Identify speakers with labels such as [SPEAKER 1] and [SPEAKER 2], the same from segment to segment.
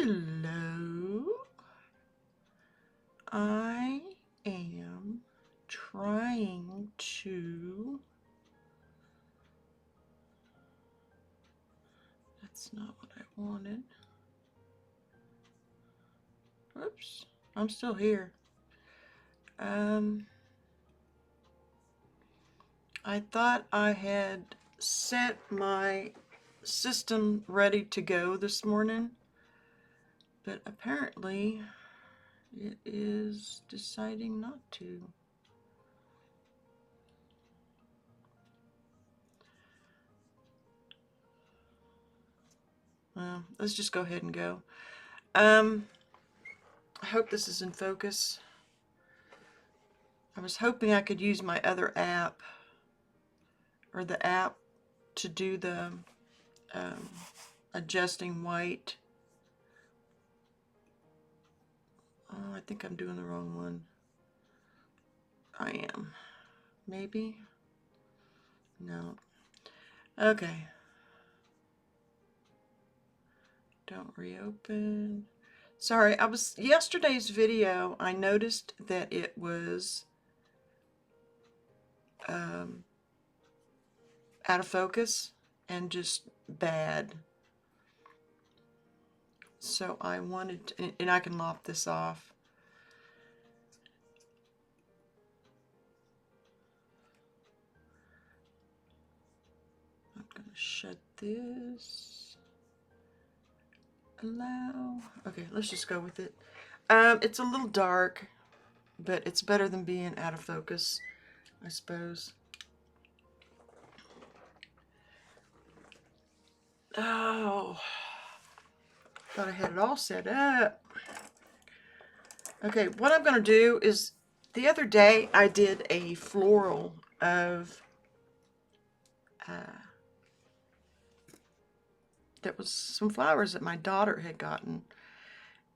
[SPEAKER 1] Hello. I am trying to... That's not what I wanted. Oops, I'm still here. I thought I had set my system ready to go this morning, but apparently it is deciding not to. Well, let's just go ahead and go. I hope this is in focus. I was hoping I could use my other app, or the app, to do the adjusting white. Oh, I think I'm doing the wrong one. I am. Maybe? No. Okay. Don't reopen. Sorry, yesterday's video, I noticed that it was out of focus and just bad. So I wanted to, and I can lop this off. I'm gonna shut this. Allow. Okay, let's just go with it. It's a little dark, but it's better than being out of focus, I suppose. Oh, thought I had it all set up. Okay, what I'm going to do is, the other day I did a floral of, that was some flowers that my daughter had gotten.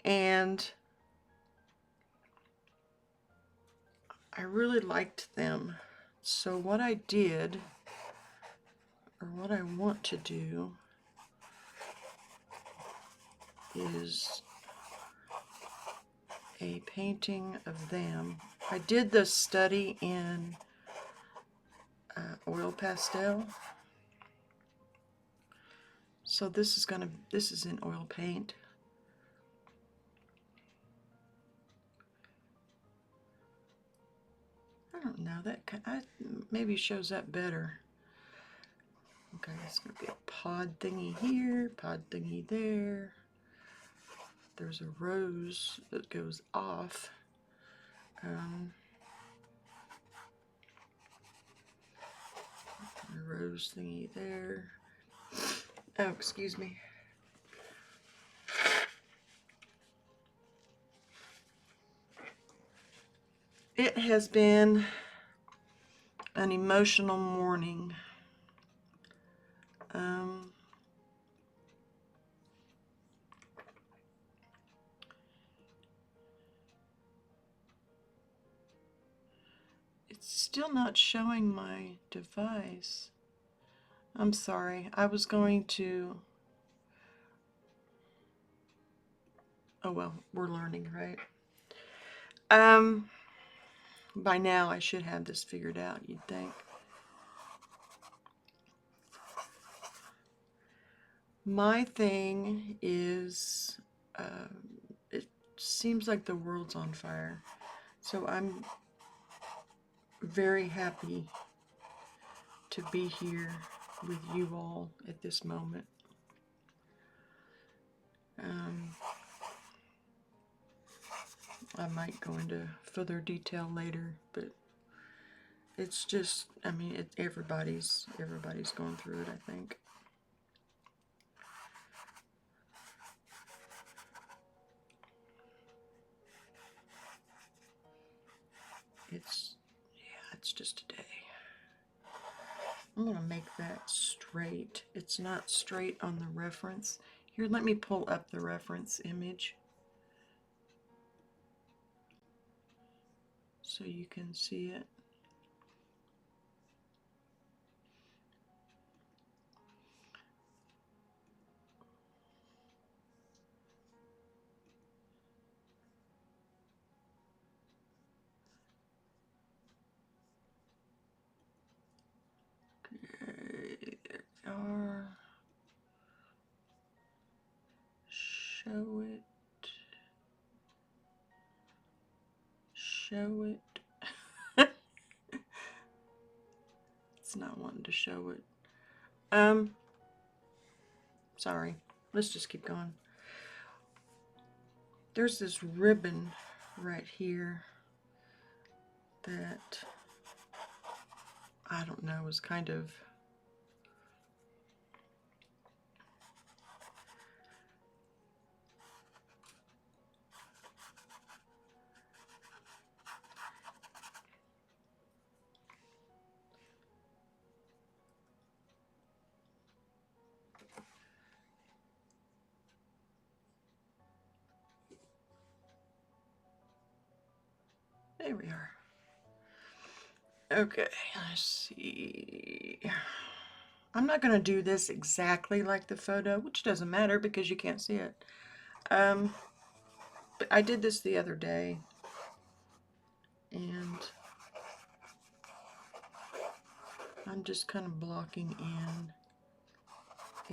[SPEAKER 1] And I really liked them. So what I did, or what I want to do, is a painting of them. I did the study in oil pastel. So this is in oil paint. I don't know, that maybe shows up better. Okay, it's going to be a pod thingy here, pod thingy there. There's a rose that goes off. A rose thingy there. Oh, excuse me. It has been an emotional morning. It's still not showing my device. I'm sorry. I was going to... Oh well, we're learning, right? By now I should have this figured out, you'd think. My thing is, it seems like the world's on fire. So I'm very happy to be here with you all at this moment. I might go into further detail later, but it's just, I mean, everybody's going through it, I think. It's just a day. I'm going to make that straight. It's not straight on the reference. Here, let me pull up the reference image so you can see it. Or show it. Show it. It's not wanting to show it. Sorry. Let's just keep going. There's this ribbon right here that I don't know is kind of there we are. Okay, let's see. I'm not going to do this exactly like the photo, which doesn't matter because you can't see it. But I did this the other day, and I'm just kind of blocking in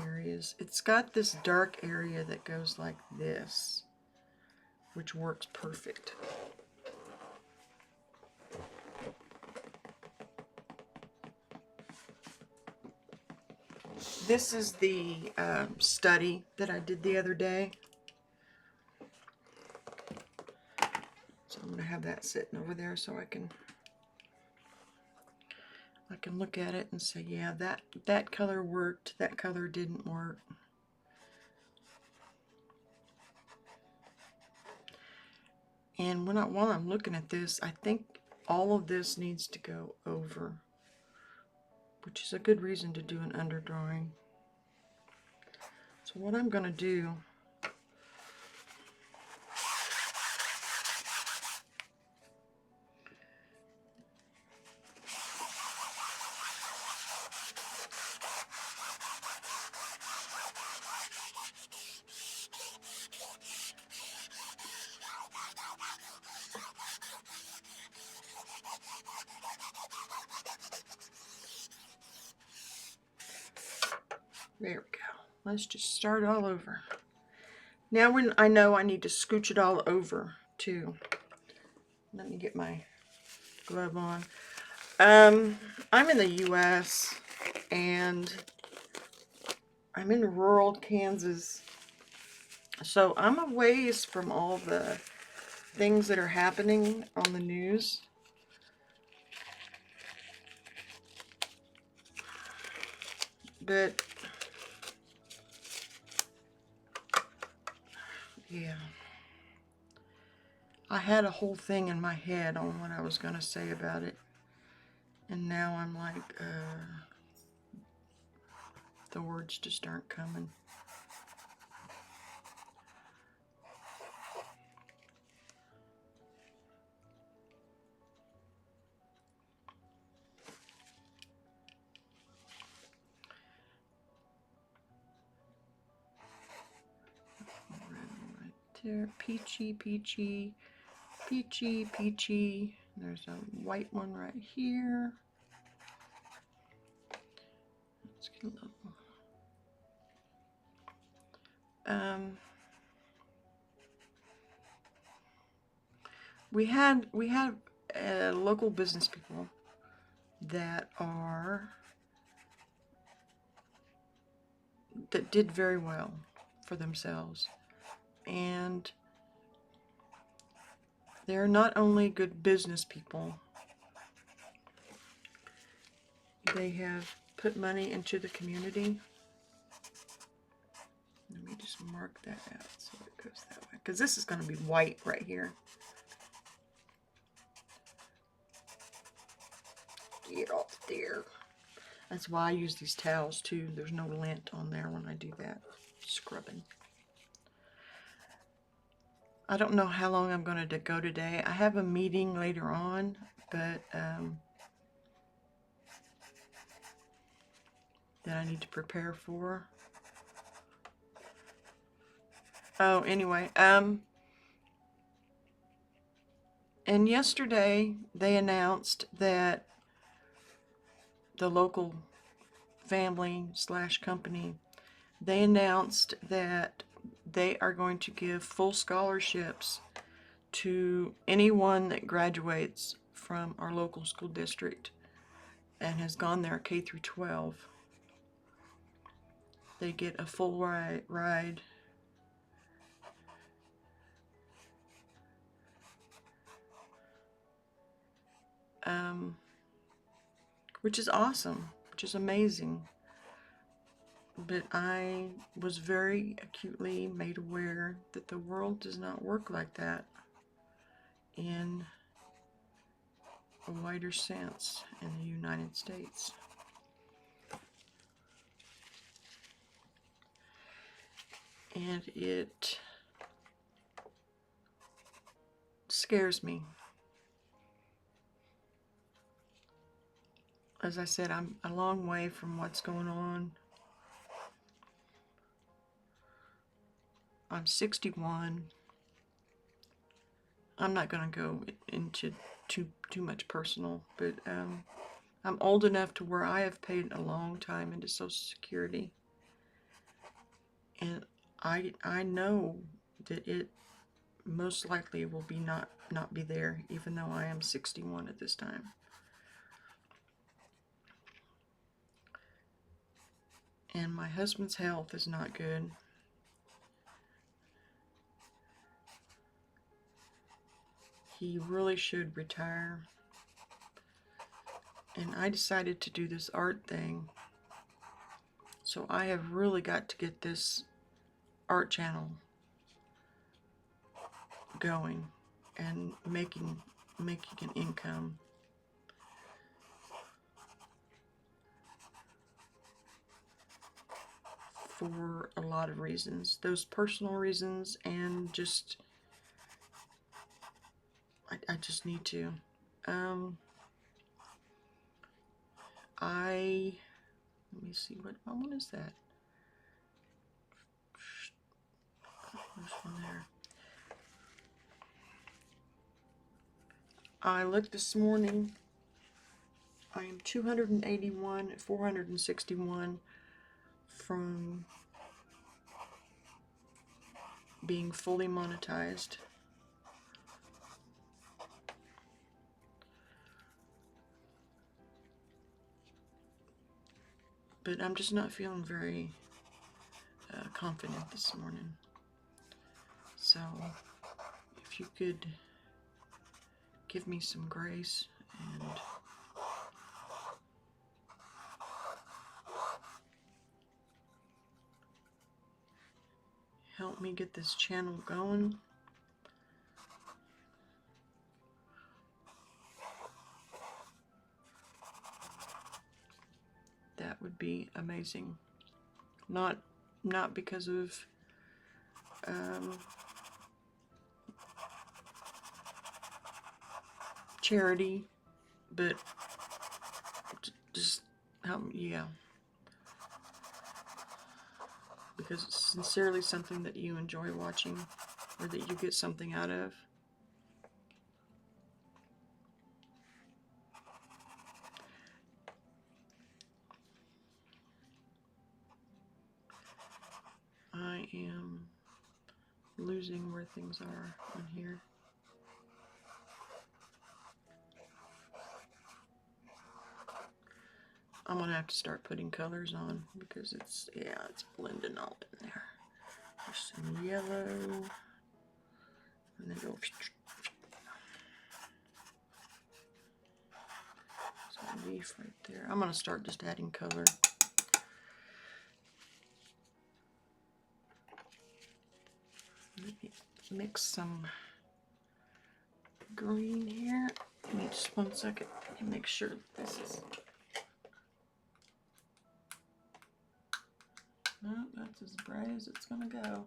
[SPEAKER 1] areas. It's got this dark area that goes like this, which works perfect. This is the study that I did the other day. So I'm going to have that sitting over there so I can look at it and say, yeah, that color worked, that color didn't work. And while I'm looking at this, I think all of this needs to go over, which is a good reason to do an underdrawing. So what I'm going to do, there we go. Let's just start all over. Now when I know I need to scooch it all over too. Let me get my glove on. I'm in the US and I'm in rural Kansas. So I'm a ways from all the things that are happening on the news. But yeah, I had a whole thing in my head on what I was going to say about it. And now I'm like, the words just aren't coming. Right there, peachy, peachy, peachy, peachy. There's a white one right here. Let's get a little. We had local business people that did very well for themselves, and they're not only good business people, they have put money into the community. Let me just mark that out so it goes that way, because this is going to be white right here. Get off there. That's why I use these towels too. There's no lint on there when I do that scrubbing. I don't know how long I'm going to go today. I have a meeting later on, but that I need to prepare for. Oh, anyway, and yesterday they announced that the local family / company, they announced that they are going to give full scholarships to anyone that graduates from our local school district and has gone there K through 12. They get a full ride. Which is awesome, which is amazing. But I was very acutely made aware that the world does not work like that in a wider sense in the United States. And it scares me. As I said, I'm a long way from what's going on. I'm 61. I'm not going to go into too much personal, but I'm old enough to where I have paid a long time into Social Security. And I know that it most likely will be not be there, even though I am 61 at this time. And my husband's health is not good. He really should retire. And I decided to do this art thing. So I have really got to get this art channel going and making an income. For a lot of reasons. Those personal reasons, and just I just need to. Let me see, what one is that? There's one there. I looked this morning. I am 281 at 461 from being fully monetized. But I'm just not feeling very confident this morning. So if you could give me some grace and help me get this channel going. That would be amazing. Not because of charity, but just help me, yeah. Because it's sincerely something that you enjoy watching, or that you get something out of. I am losing where things are on here. I'm gonna have to start putting colors on because it's blending all in there. There's some yellow, and then go. There's a leaf right there. I'm gonna start just adding color. Let me mix some green here. Give me just 1 second and make sure this is. No, that's as bright as it's gonna go.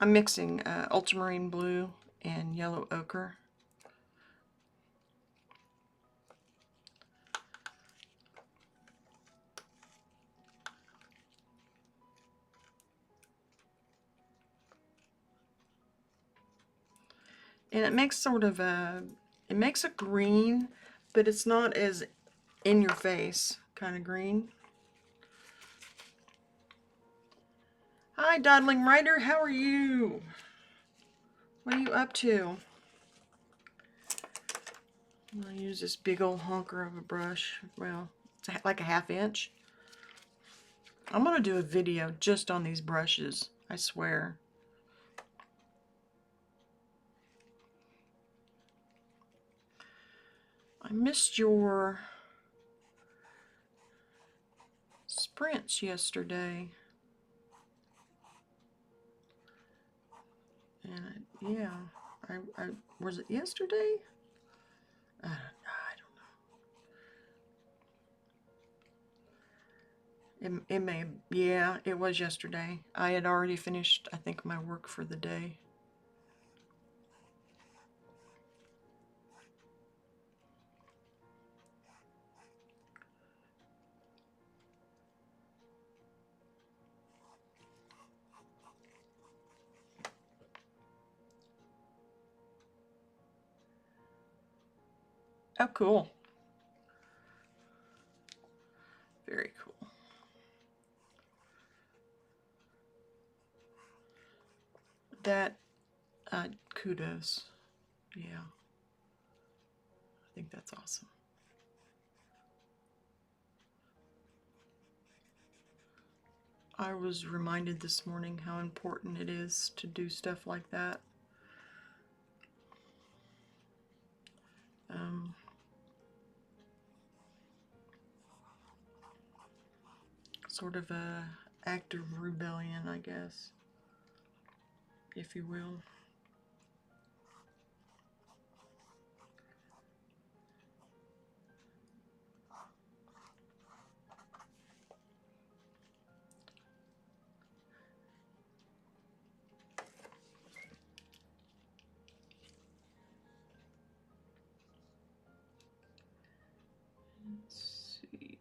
[SPEAKER 1] I'm mixing ultramarine blue and yellow ochre. And it makes sort of a, it makes a green, but it's not as in your face kind of green. Hi, Dodling Writer, how are you? What are you up to? I'll use this big old honker of a brush. Well, it's like a 1/2 inch. I'm going to do a video just on these brushes, I swear. I missed your sprints yesterday. And yeah, I was it yesterday? I don't know. It may, yeah, it was yesterday. I had already finished, I think, my work for the day. Oh, cool. Very cool. That, kudos. Yeah. I think that's awesome. I was reminded this morning how important it is to do stuff like that. Sort of a act of rebellion, I guess, if you will. Let's see.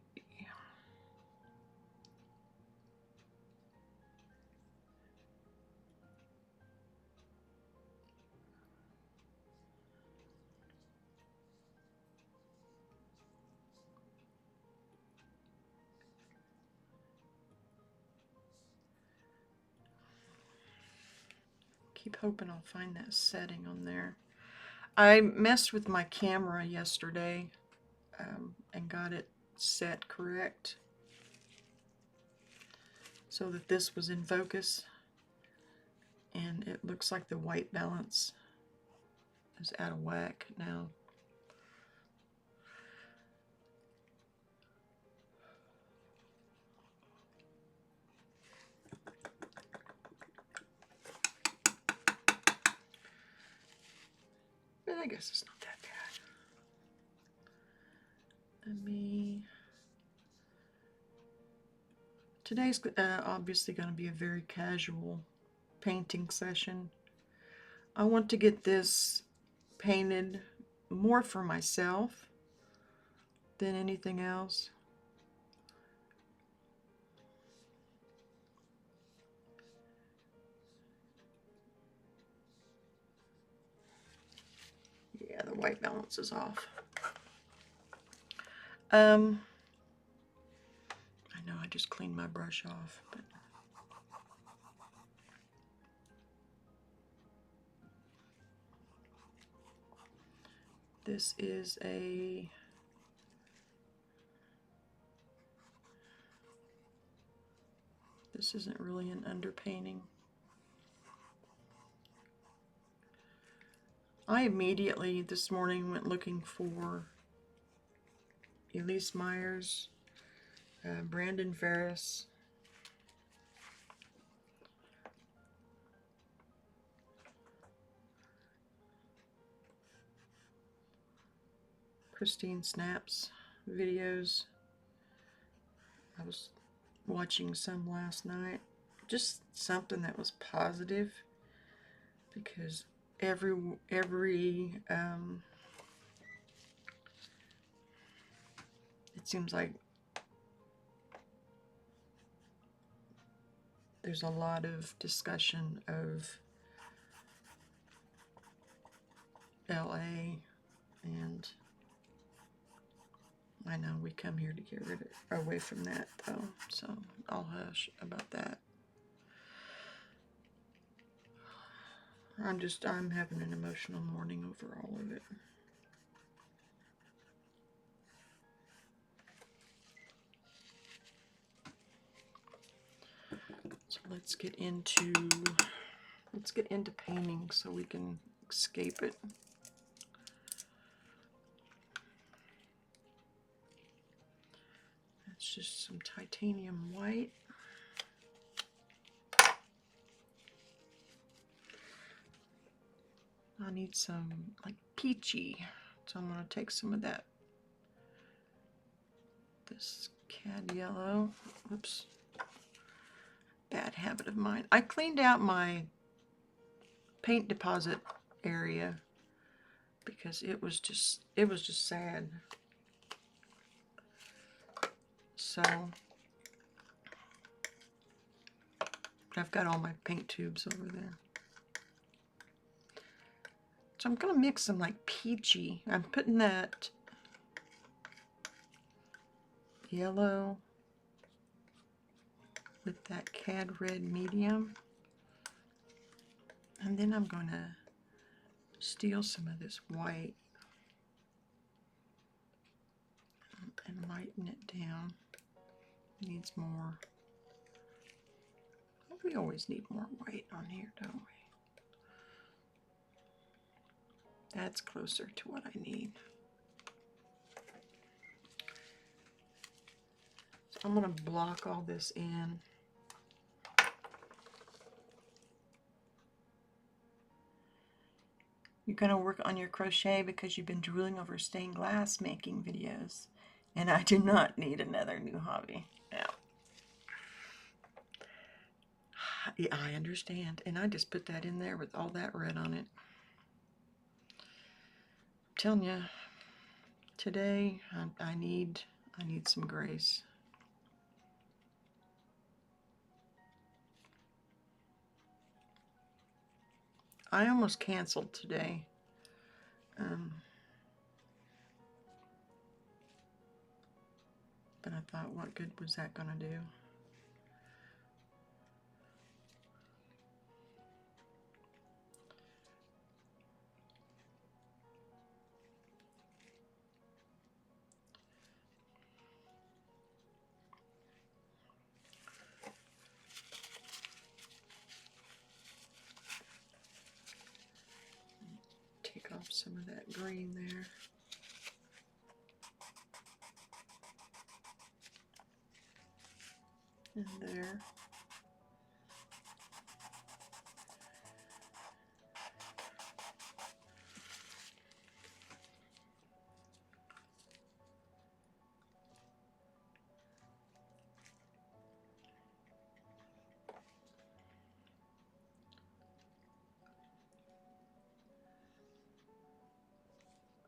[SPEAKER 1] Keep hoping I'll find that setting on there. I messed with my camera yesterday and got it set correct so that this was in focus, and it looks like the white balance is out of whack now. But I guess it's not that bad. Today's obviously going to be a very casual painting session. I want to get this painted more for myself than anything else. Yeah, the white balance is off. I know I just cleaned my brush off, but this is a this isn't really an underpainting. I immediately this morning went looking for Elise Myers, Brandon Ferris, Christine Snaps videos. I was watching some last night. Just something that was positive, because every it seems like there's a lot of discussion of LA, and I know we come here to get away from that though, so I'll hush about that. I'm having an emotional morning over all of it. So let's get into painting so we can escape it. It's just some titanium white. I need some like peachy, so I'm going to take some of that, this cad yellow. Oops, bad habit of mine. I cleaned out my paint deposit area because it was just sad. So I've got all my paint tubes over there. So I'm going to mix some like peachy. I'm putting that yellow with that cad red medium. And then I'm going to steal some of this white and lighten it down. Needs more. We always need more white on here, don't we? That's closer to what I need. So I'm going to block all this in. You're going to work on your crochet because you've been drooling over stained glass making videos. And I do not need another new hobby. Yeah, I understand. And I just put that in there with all that red on it. I'm telling you, today I need some grace. I almost canceled today. But I thought, what good was that going to do? Take off some of that green there. And there.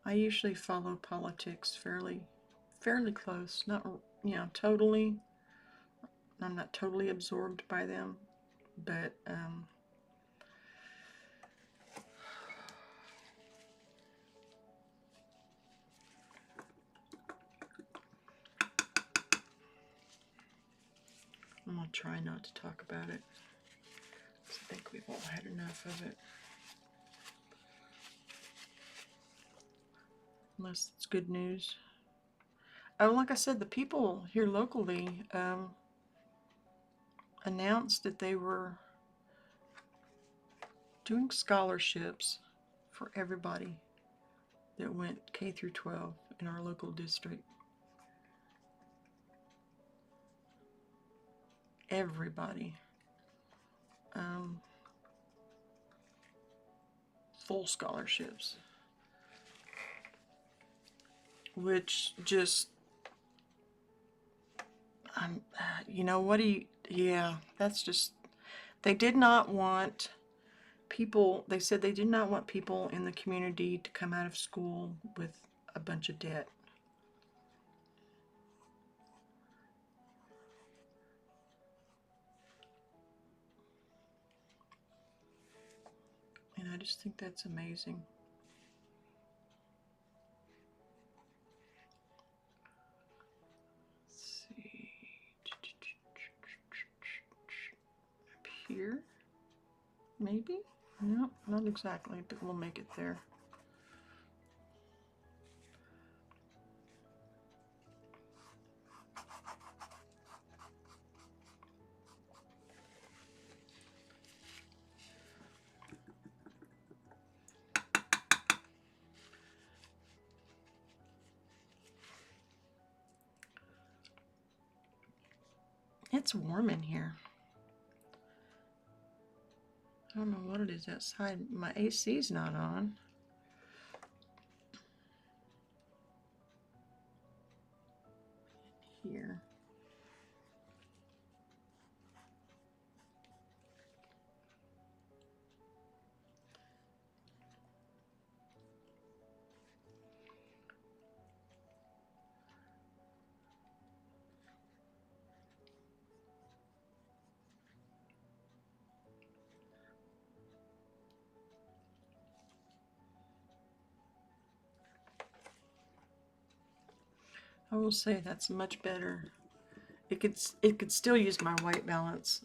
[SPEAKER 1] I usually follow politics fairly close. Not, totally. I'm not totally absorbed by them, but I'm going to try not to talk about it. I think we've all had enough of it. Unless it's good news. Oh, like I said, the people here locally announced that they were doing scholarships for everybody that went K through 12 in our local district. Everybody. Full scholarships. Which just, you know what, yeah, that's just, they did not want people, they said they did not want people in the community to come out of school with a bunch of debt. And I just think that's amazing. Let's see. Up here? Maybe? No, not exactly, but we'll make it there. It's warm in here. I don't know what it is outside. My AC's not on. Here. I will say that's much better. It could still use my white balance.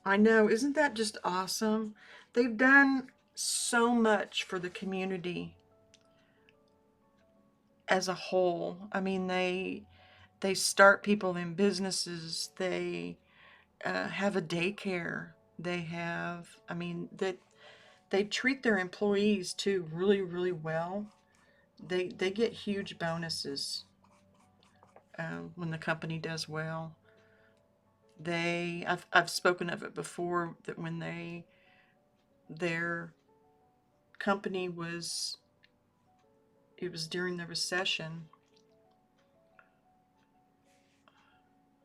[SPEAKER 1] I know, isn't that just awesome? They've done so much for the community as a whole. I mean, they start people in businesses. They have a daycare. They have, I mean, they treat their employees too really, really well. They get huge bonuses when the company does well. I've spoken of it before, that when their company was, it was during the recession.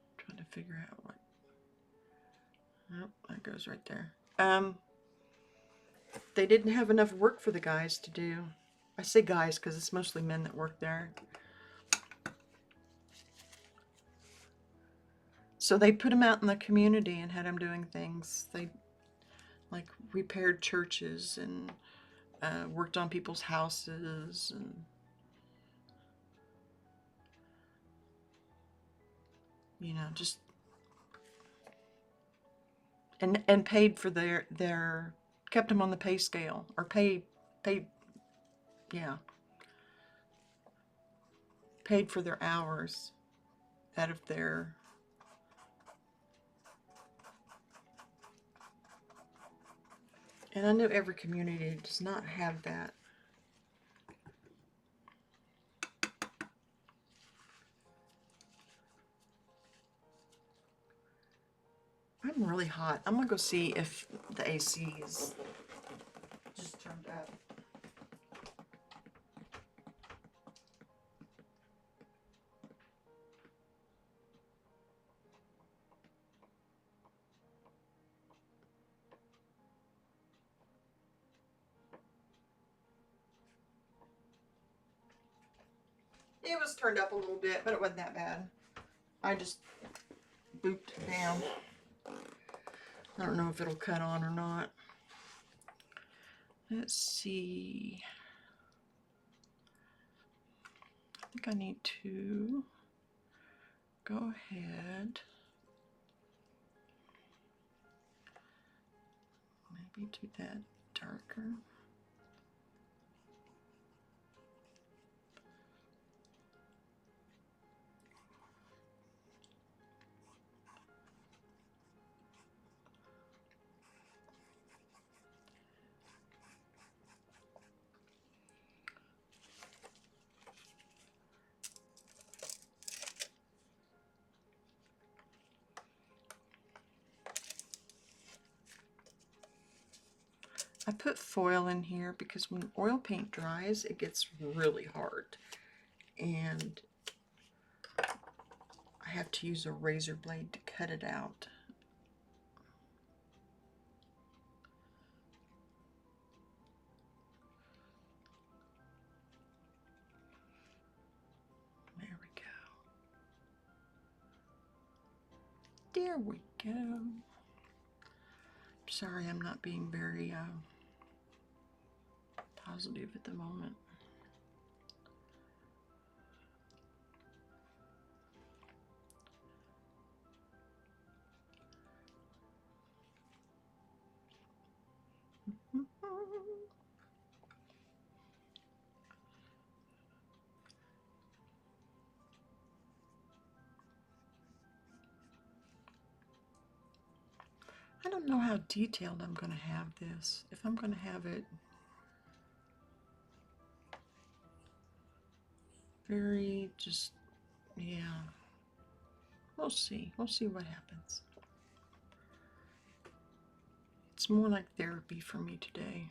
[SPEAKER 1] I'm trying to figure out what. Oh, that goes right there. They didn't have enough work for the guys to do. I say guys because it's mostly men that work there. So they put them out in the community and had them doing things. They like repaired churches and worked on people's houses and just and paid for their kept them on the pay scale, or paid yeah, paid for their hours out of their. And I know every community does not have that. I'm really hot. I'm gonna go see if the AC is just turned up. It was turned up a little bit, but it wasn't that bad. I just booped it down. I don't know if it'll cut on or not. Let's see. I think I need to go ahead. Maybe do that darker. I put foil in here because when oil paint dries, it gets really hard. And I have to use a razor blade to cut it out. There we go. Sorry, I'm not being very positive at the moment. I don't know how detailed I'm going to have this. If I'm going to have it very just, yeah, we'll see. We'll see what happens. It's more like therapy for me today.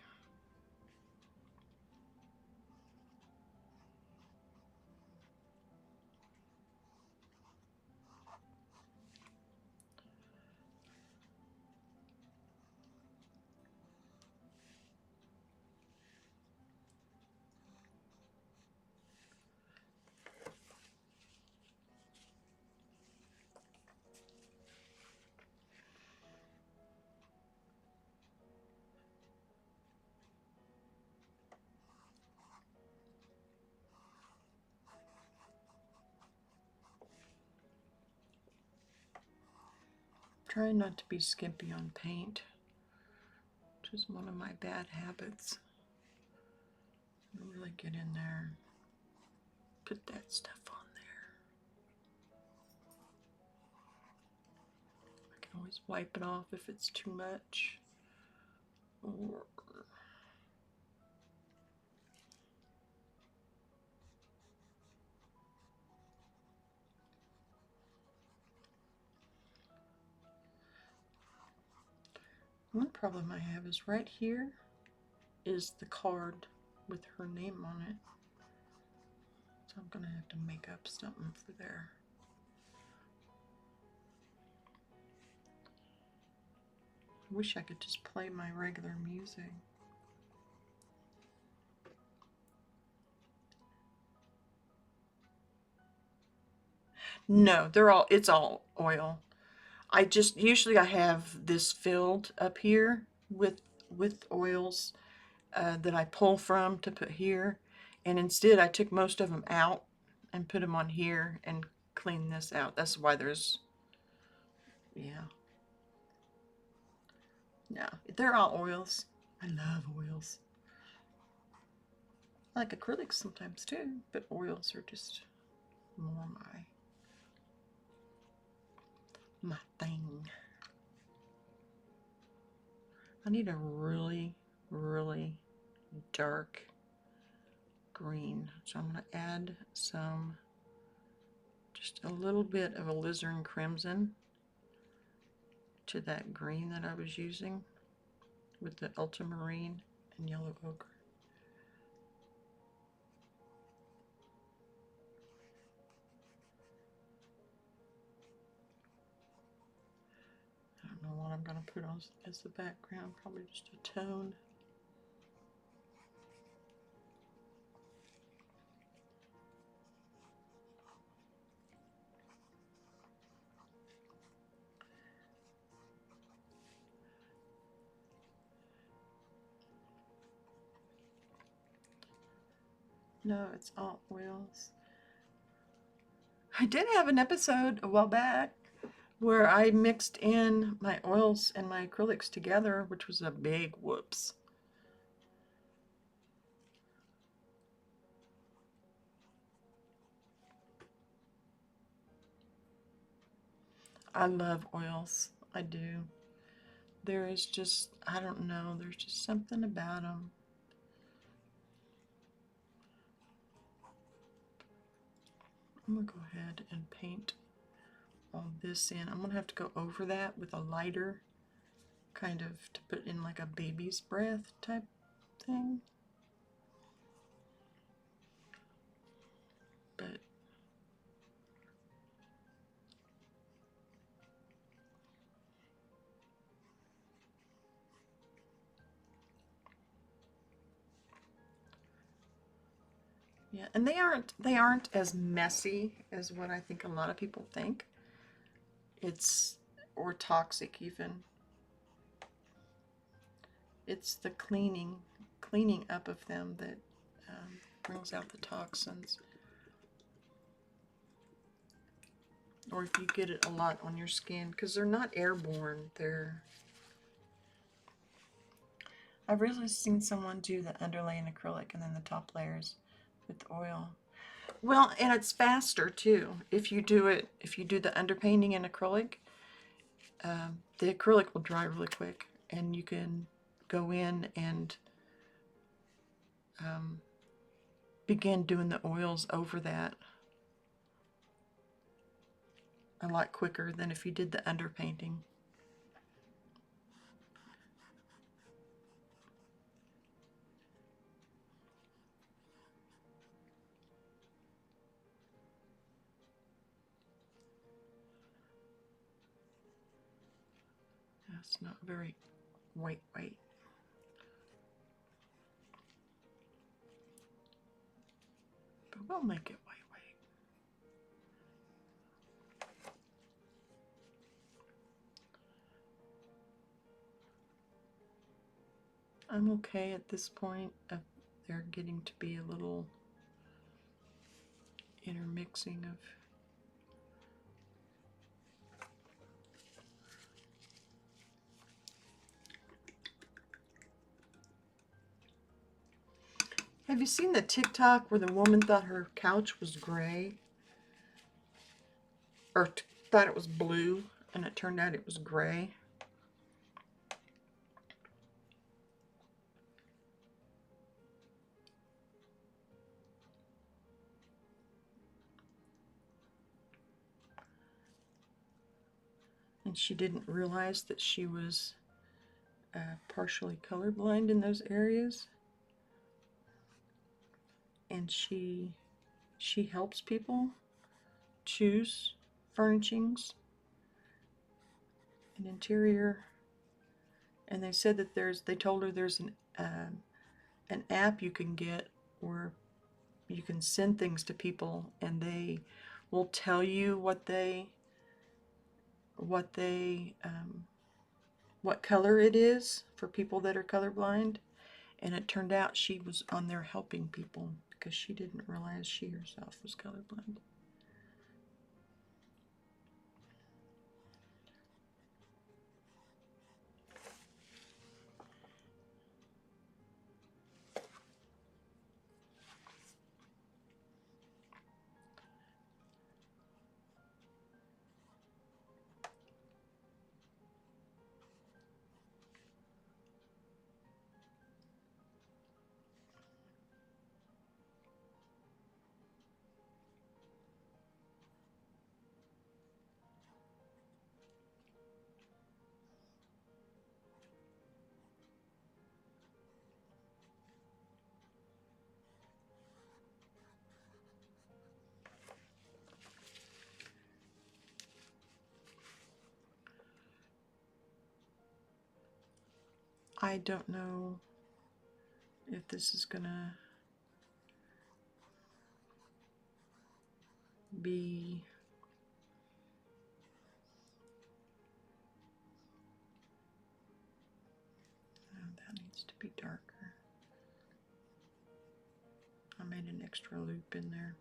[SPEAKER 1] Trying not to be skimpy on paint, which is one of my bad habits. Really get in there, put that stuff on there. I can always wipe it off if it's too much. Or one problem I have is right here is the card with her name on it. So I'm gonna have to make up something for there. I wish I could just play my regular music. No, it's all oil. I just, usually I have this filled up here with oils that I pull from to put here. And instead I took most of them out and put them on here and clean this out. That's why there's, yeah. No, they're all oils. I love oils. I like acrylics sometimes too, but oils are just more my thing. I need a really, really dark green. So I'm going to add some, just a little bit of alizarin crimson to that green that I was using with the ultramarine and yellow ochre. I don't know what I'm going to put on as the background, probably just a tone. No, it's all oils. I did have an episode a while back where I mixed in my oils and my acrylics together, which was a big whoops. I love oils. I do. There is just, I don't know, there's just something about them. I'm going to go ahead and paint all this in. I'm going to have to go over that with a lighter, kind of to put in like a baby's breath type thing. But yeah, and they aren't as messy as what I think a lot of people think. It's or toxic even. It's the cleaning up of them that brings out the toxins. Or if you get it a lot on your skin, because they're not airborne, I've recently seen someone do the underlay in acrylic and then the top layers with oil. Well, and it's faster too. If you do the underpainting in acrylic, the acrylic will dry really quick, and you can go in and begin doing the oils over that a lot quicker than if you did the underpainting. That's not very white. But we'll make it white. I'm okay at this point. They're getting to be a little intermixing of. Have you seen the TikTok where the woman thought her couch was gray? Or thought it was blue, and it turned out it was gray? And she didn't realize that she was partially colorblind in those areas. And she helps people choose furnishings and interior. And they said that they told her there's an app you can get where you can send things to people, and they will tell you what color it is for people that are colorblind. And it turned out she was on there helping people because she didn't realize she herself was colorblind. I don't know if this is gonna be that needs to be darker. I made an extra loop in there.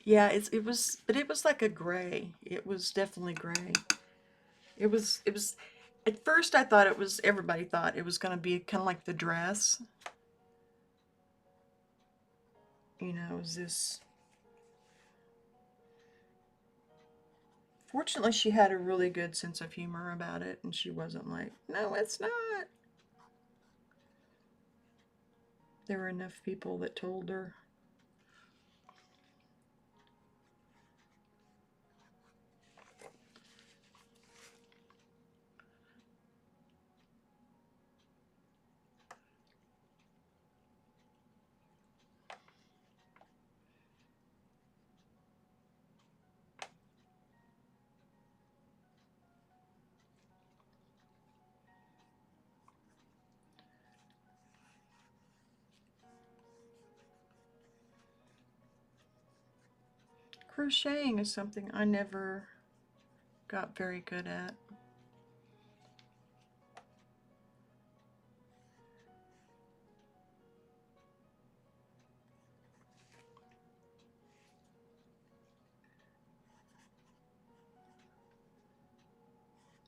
[SPEAKER 1] Yeah, it was, but it was like a gray. It was definitely gray. It was, at first I thought everybody thought it was going to be kind of like the dress. You know, it was this. Fortunately, she had a really good sense of humor about it, and she wasn't like, no, it's not. There were enough people that told her. Crocheting is something I never got very good at.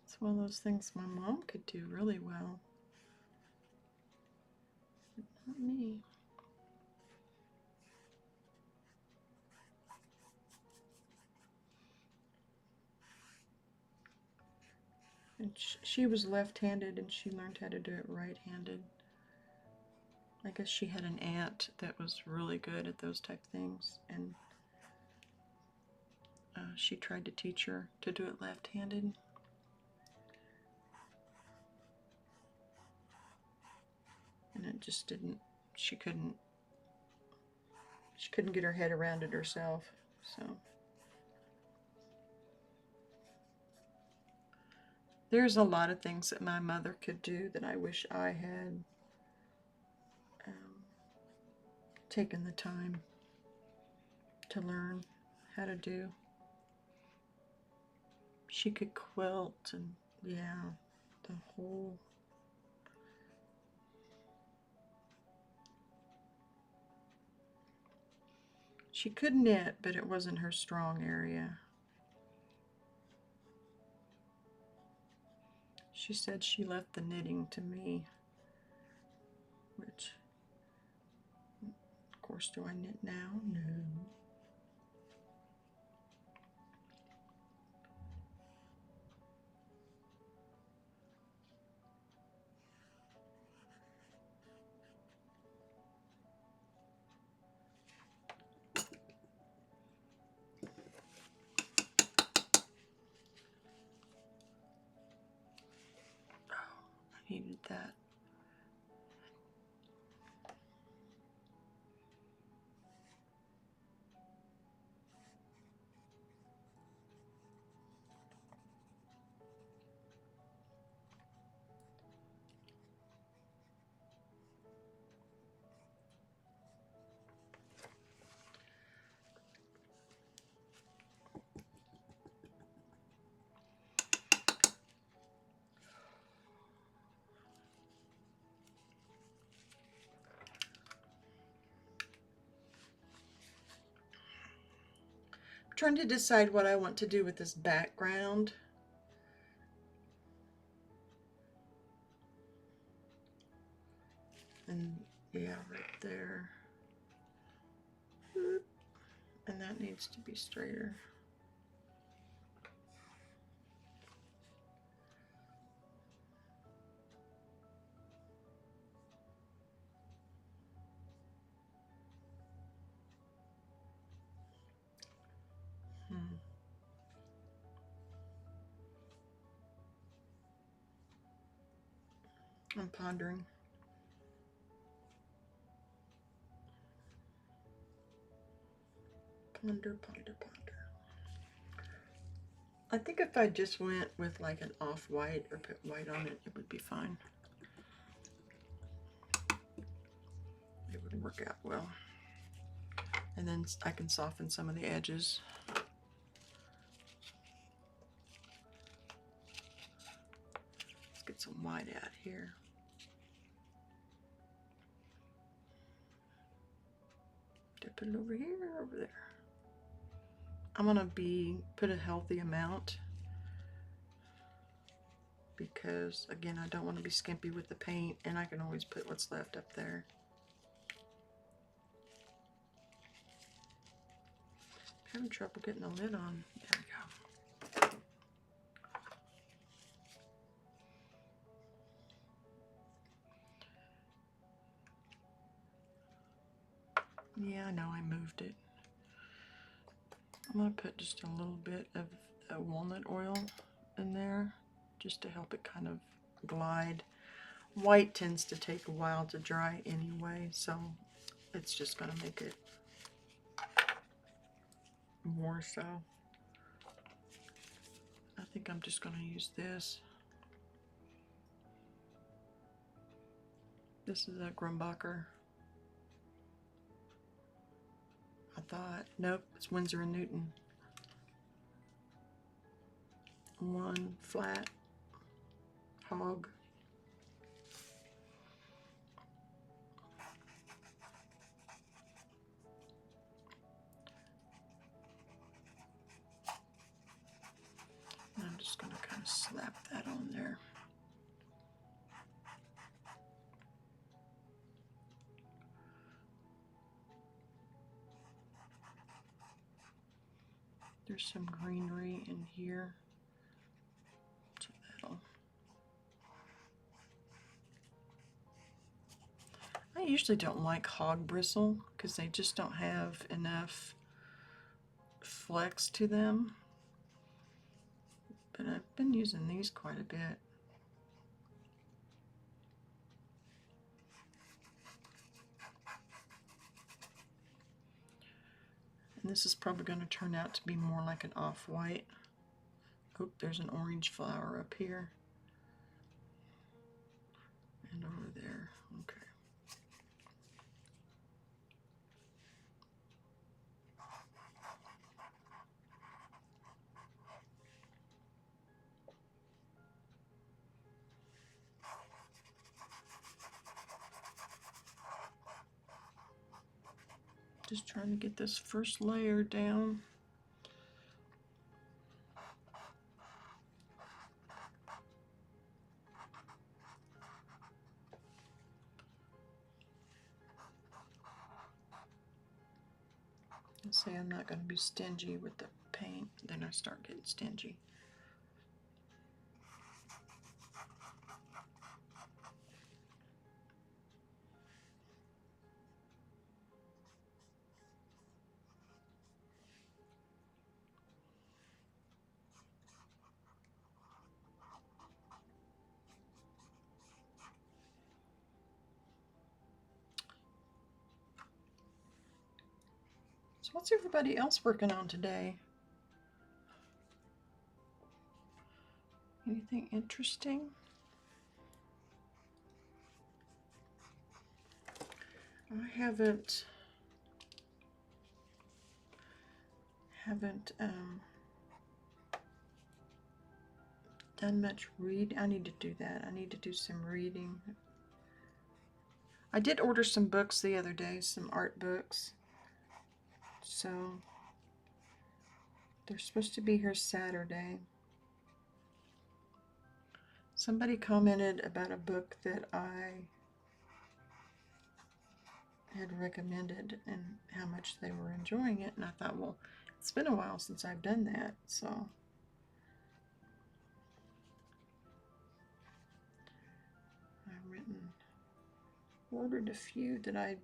[SPEAKER 1] It's one of those things my mom could do really well. Not me. And she was left-handed and she learned how to do it right-handed. I guess she had an aunt that was really good at those type things, and she tried to teach her to do it left-handed. And it just didn't, she couldn't get her head around it herself, so. There's a lot of things that my mother could do that I wish I had taken the time to learn how to do. She could quilt, and yeah, the whole. She could knit, but it wasn't her strong area. She said she left the knitting to me, which, of course, do I knit now? No. I needed that. Trying to decide what I want to do with this background. And yeah, right there. And that needs to be straighter. I'm pondering. Ponder. I think if I just went with like an off-white or put white on it, it would be fine. It would work out well. And then I can soften some of the edges. Let's get some white out here. Dip it over here, over there. I'm gonna put a healthy amount because again, I don't want to be skimpy with the paint, and I can always put what's left up there. Having trouble getting the lid on. There we go. Yeah, I know I moved it. I'm going to put just a little bit of walnut oil in there just to help it kind of glide. White tends to take a while to dry anyway, so it's just going to make it more so. I think I'm just going to use this. This is a Grumbacher. I thought. Nope, it's Winsor & Newton. 1 flat hog. And I'm just going to kind of slap that on there. There's some greenery in here. So that'll... I usually don't like hog bristle because they just don't have enough flex to them. But I've been using these quite a bit. And this is probably going to turn out to be more like an off-white. Oh, there's an orange flower up here. And over there. Okay. Just trying to get this first layer down. I say I'm not going to be stingy with the paint, then I start getting stingy. So what's everybody else working on today? Anything interesting? I haven't done much read. I need to do that. I need to do some reading. I did order some books the other day, some art books. So they're supposed to be here Saturday. Somebody commented about a book that I had recommended and how much they were enjoying it, and I thought, well, it's been a while since I've done that, so ordered a few that had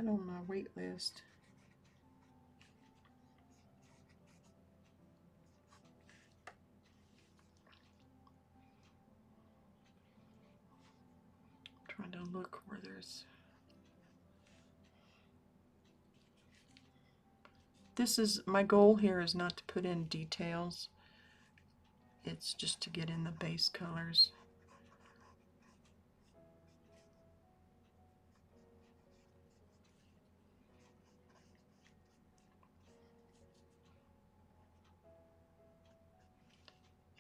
[SPEAKER 1] on my wait list. Trying to look where there's... my goal here is not to put in details. It's just to get in the base colors.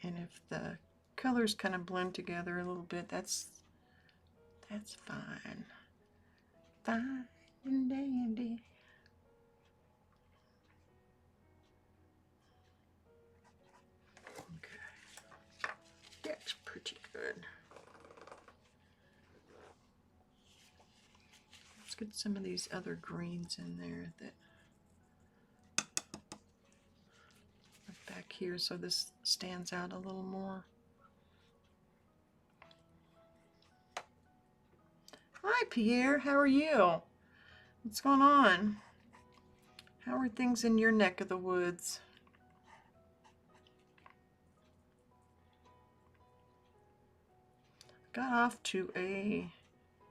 [SPEAKER 1] And if the colors kind of blend together a little bit, that's fine. Fine and dandy. Okay. That's pretty good. Let's get some of these other greens in there that are back here so this stands out a little more. Hi Pierre, how are you? What's going on? How are things in your neck of the woods? Got off to a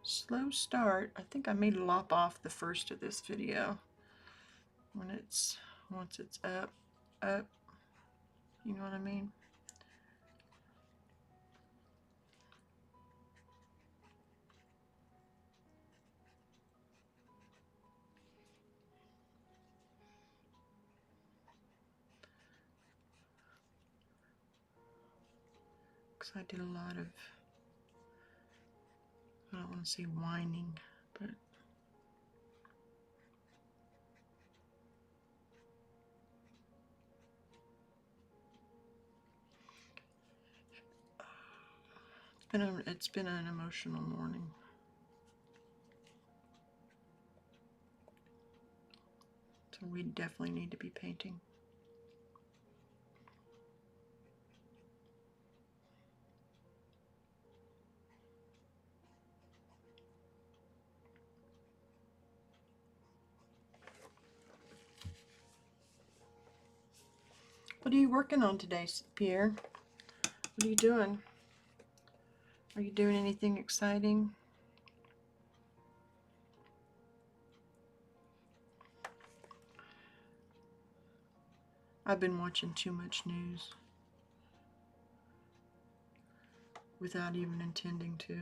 [SPEAKER 1] slow start. I think I may lop off the first of this video once it's up, you know what I mean? because I did a lot of, I don't want to say whining, but it's been an emotional morning. So we definitely need to be painting. What are you working on today, Pierre? What are you doing? Are you doing anything exciting? I've been watching too much news without even intending to.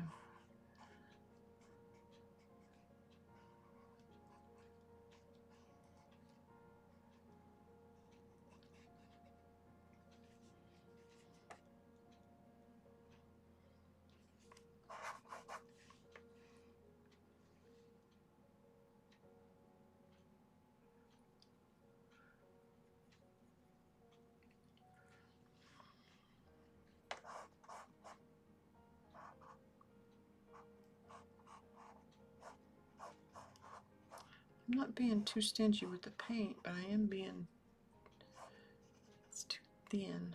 [SPEAKER 1] I'm not being too stingy with the paint, but I am being, it's too thin.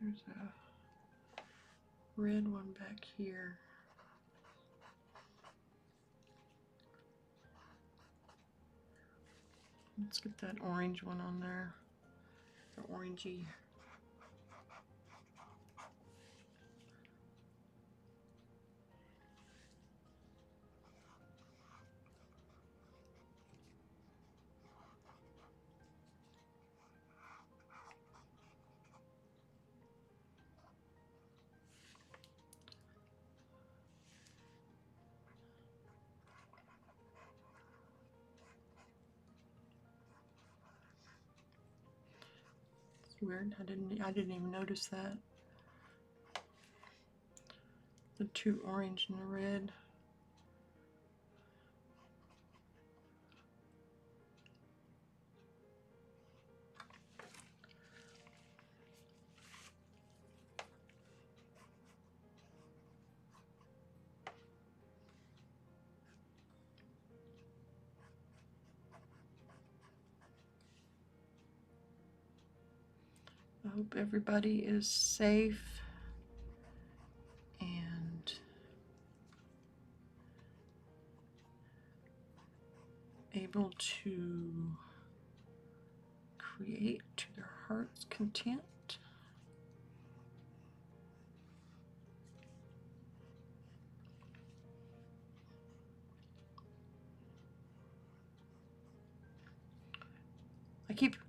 [SPEAKER 1] There's a red one back here. Let's get that orange one on there. The orangey. It's weird. I didn't even notice that. The two orange and the red. I hope everybody is safe and able to create to their heart's content.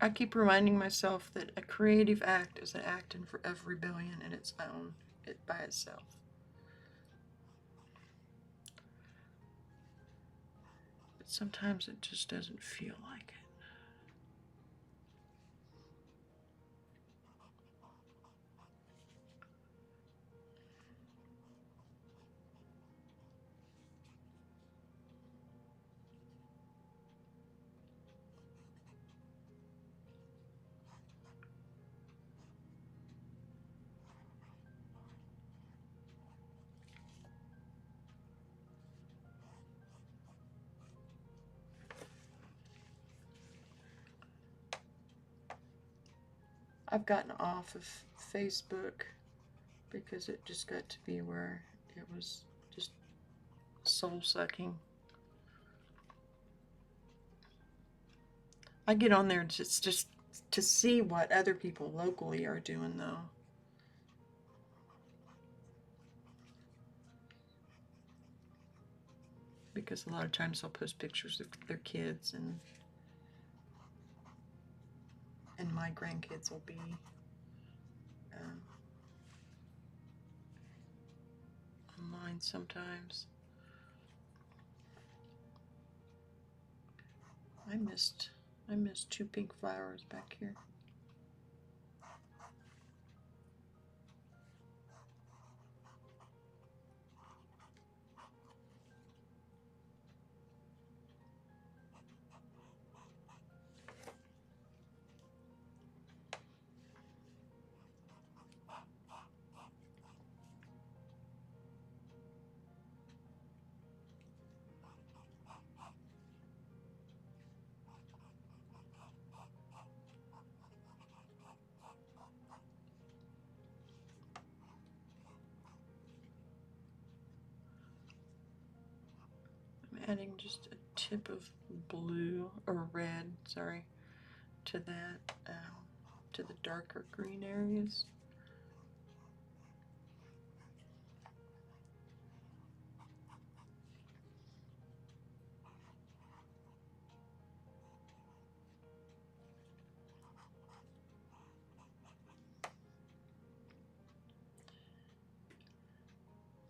[SPEAKER 1] I keep reminding myself that a creative act is an act for every billion in its own, by itself. But sometimes it just doesn't feel like it. I've gotten off of Facebook because it just got to be where it was just soul-sucking. I get on there just to see what other people locally are doing, though. Because a lot of times they'll post pictures of their kids, and my grandkids will be lines sometimes. I missed 2 pink flowers back here. Adding just a tip of blue, or red, sorry, to that, to the darker green areas.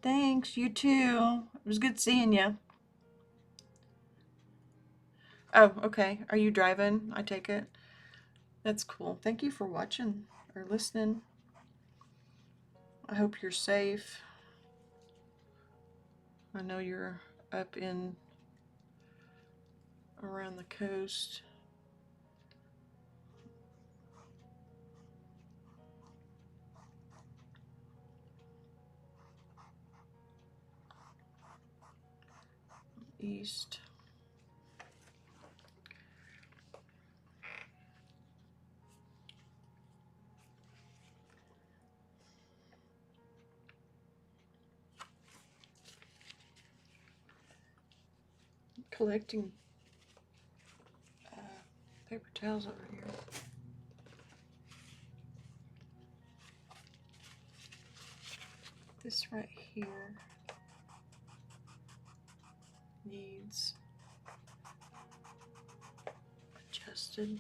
[SPEAKER 1] Thanks, you too. It was good seeing you. Oh, okay. Are you driving? I take it. That's cool. Thank you for watching or listening. I hope you're safe. I know you're up in around the coast. East. Collecting paper towels over here. This right here needs adjusted.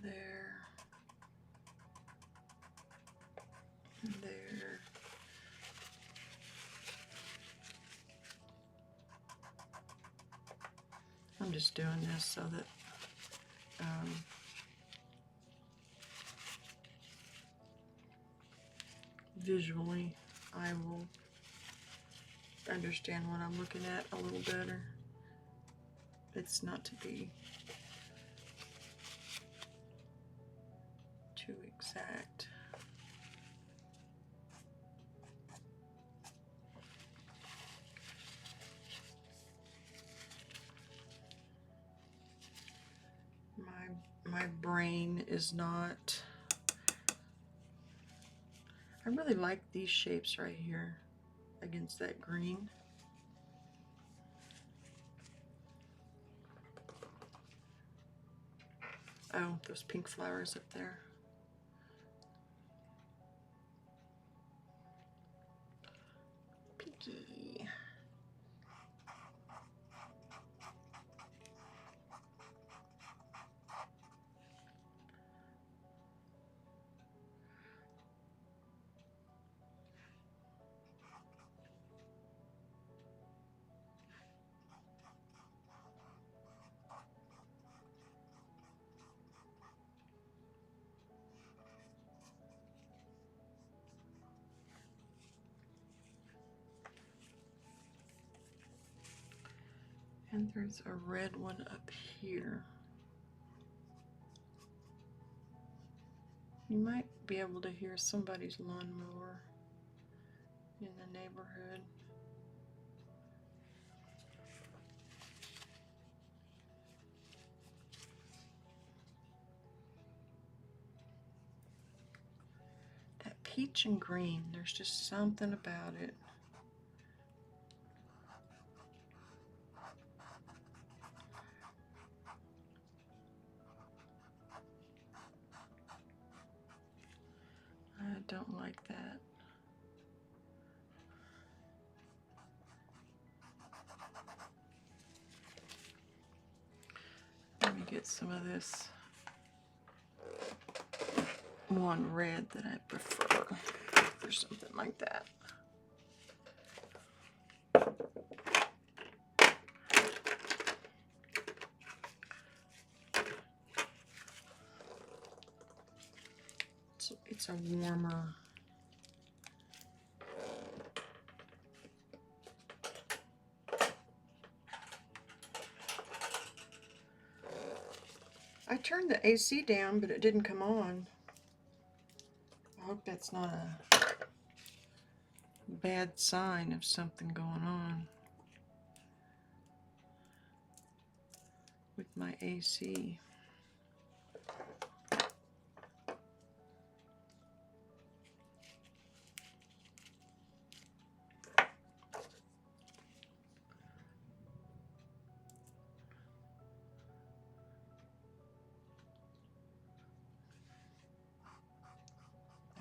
[SPEAKER 1] There. There. I'm just doing this so that visually I will understand what I'm looking at a little better. It's not to be too exact. My brain is not. I really like these shapes right here against that green. Oh, those pink flowers up there. Pinky. And there's a red one up here. You might be able to hear somebody's lawnmower in the neighborhood. That peach and green. There's just something about it. I don't like that. Let me get some of this one red that I prefer for something like that. It's a warmer. I turned the AC down, but it didn't come on. I hope that's not a bad sign of something going on with my AC.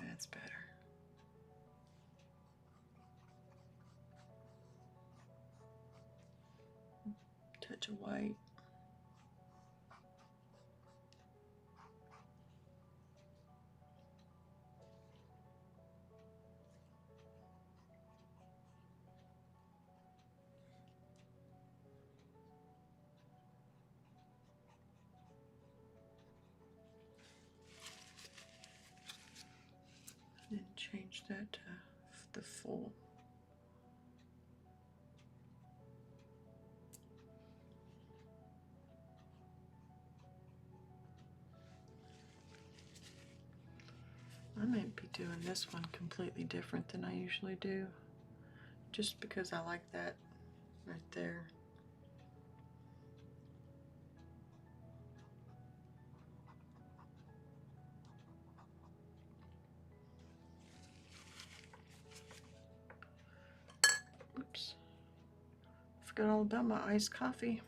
[SPEAKER 1] That's better. Touch of white. And change that to the full. I might be doing this one completely different than I usually do, just because I like that right there. Oops. Forgot all about my iced coffee.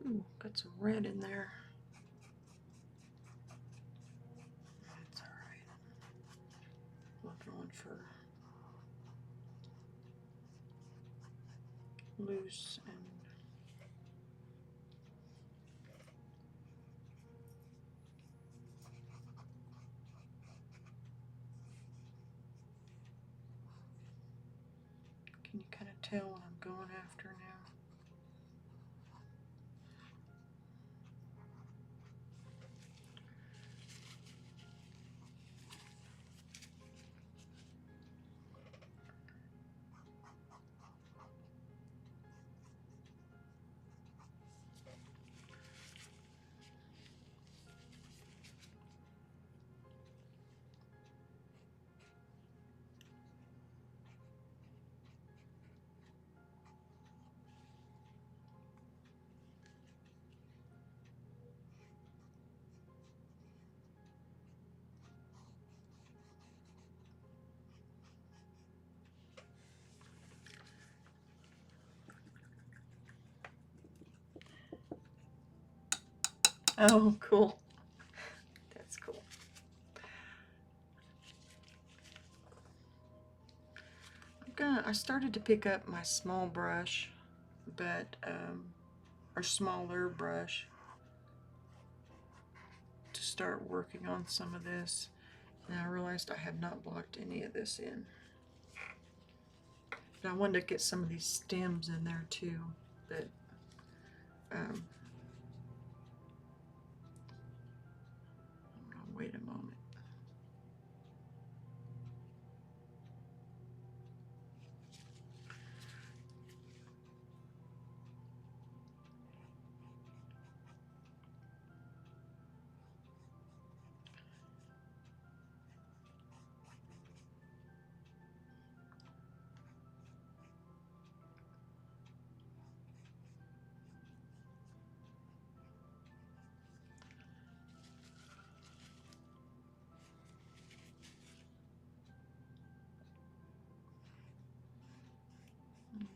[SPEAKER 1] Ooh, got some red in there. That's all right. I'm going for loose and can you kind of tell what I'm going after now? Oh, cool. That's cool. I started to pick up my small brush, but or smaller brush, to start working on some of this. And I realized I have not blocked any of this in. But I wanted to get some of these stems in there too, but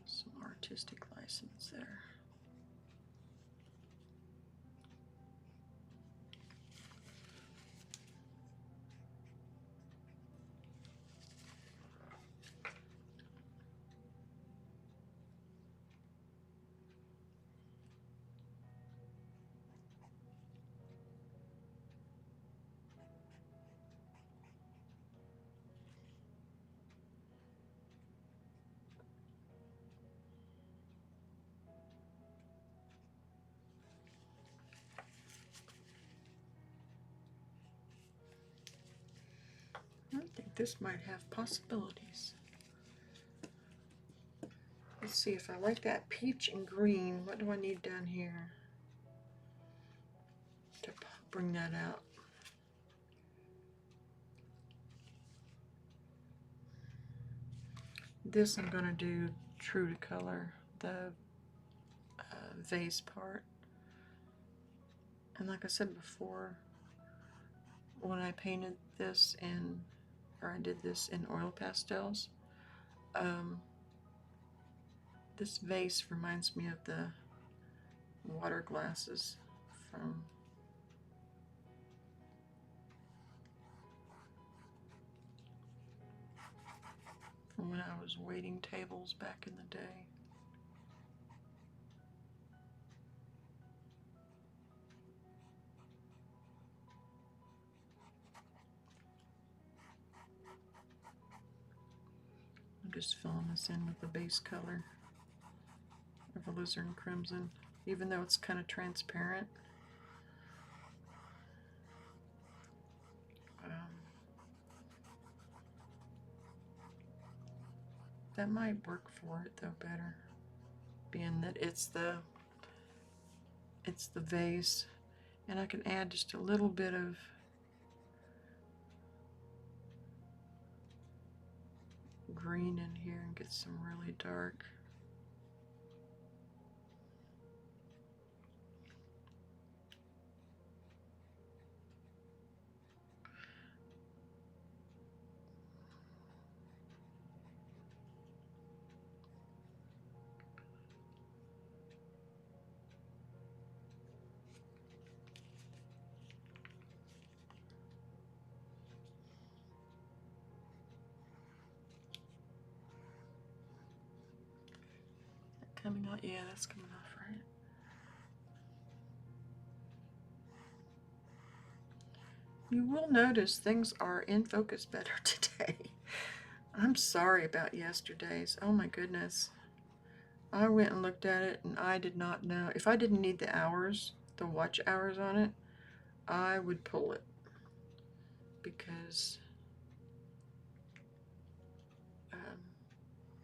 [SPEAKER 1] Some artistic license there. I think this might have possibilities. Let's see if I like that peach and green. What do I need down here to bring that out? This I'm going to do true to color, the vase part. And like I said before, when I painted this in, or I did this in oil pastels, this vase reminds me of the water glasses from when I was waiting tables back in the day. I'm just filling this in with the base color of alizarin crimson, even though it's kind of transparent. That might work for it though better, being that it's the vase, and I can add just a little bit of green in here and get some really dark. Coming out, yeah, that's coming off right. You will notice things are in focus better today. I'm sorry about yesterday's. Oh my goodness. I went and looked at it and I did not know. If I didn't need the hours, the watch hours on it, I would pull it, because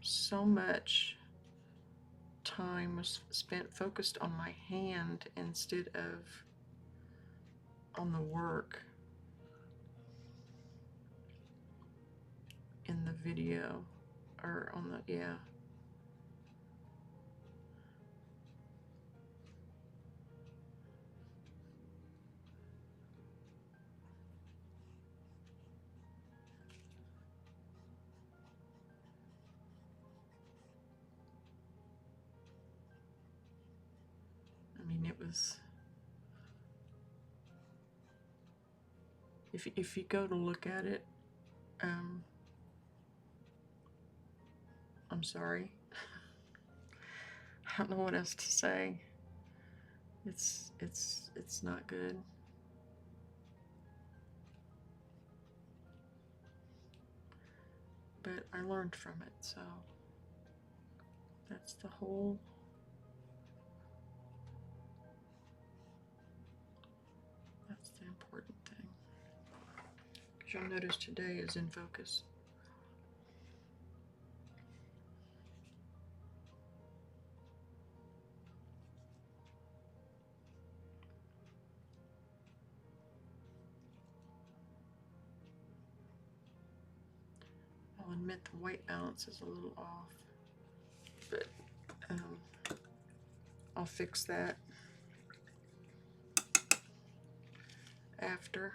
[SPEAKER 1] so much time was spent focused on my hand instead of on the work in the video, or on the, yeah. I mean, it was, if you go to look at it, I'm sorry. I don't know what else to say. It's not good. But I learned from it, so that's the whole. That's the important thing. Because you'll notice today is in focus. I'll admit the white balance is a little off, but I'll fix that after.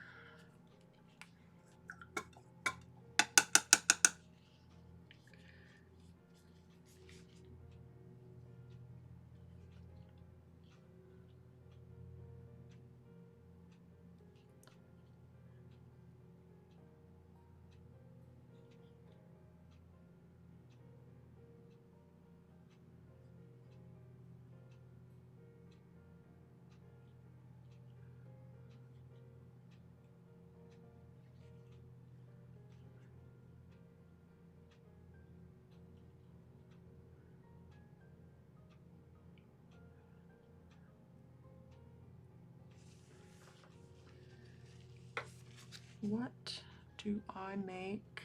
[SPEAKER 1] What do I make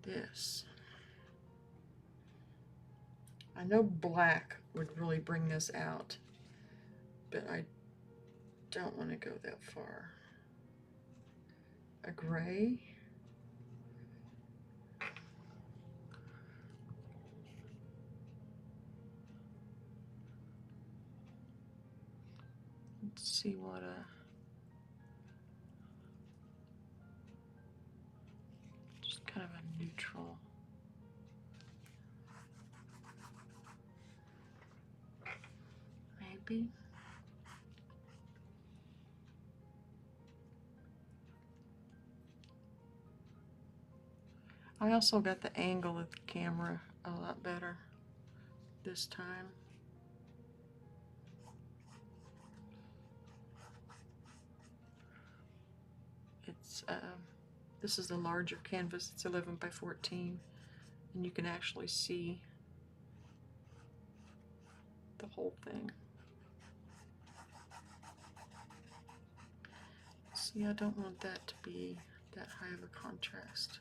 [SPEAKER 1] this? I know black would really bring this out, but I don't want to go that far. A gray? Let's see what just kind of a neutral. Maybe. I also got the angle of the camera a lot better this time. It's this is the larger canvas. It's 11 by 14, and you can actually see the whole thing. See, I don't want that to be that high of a contrast.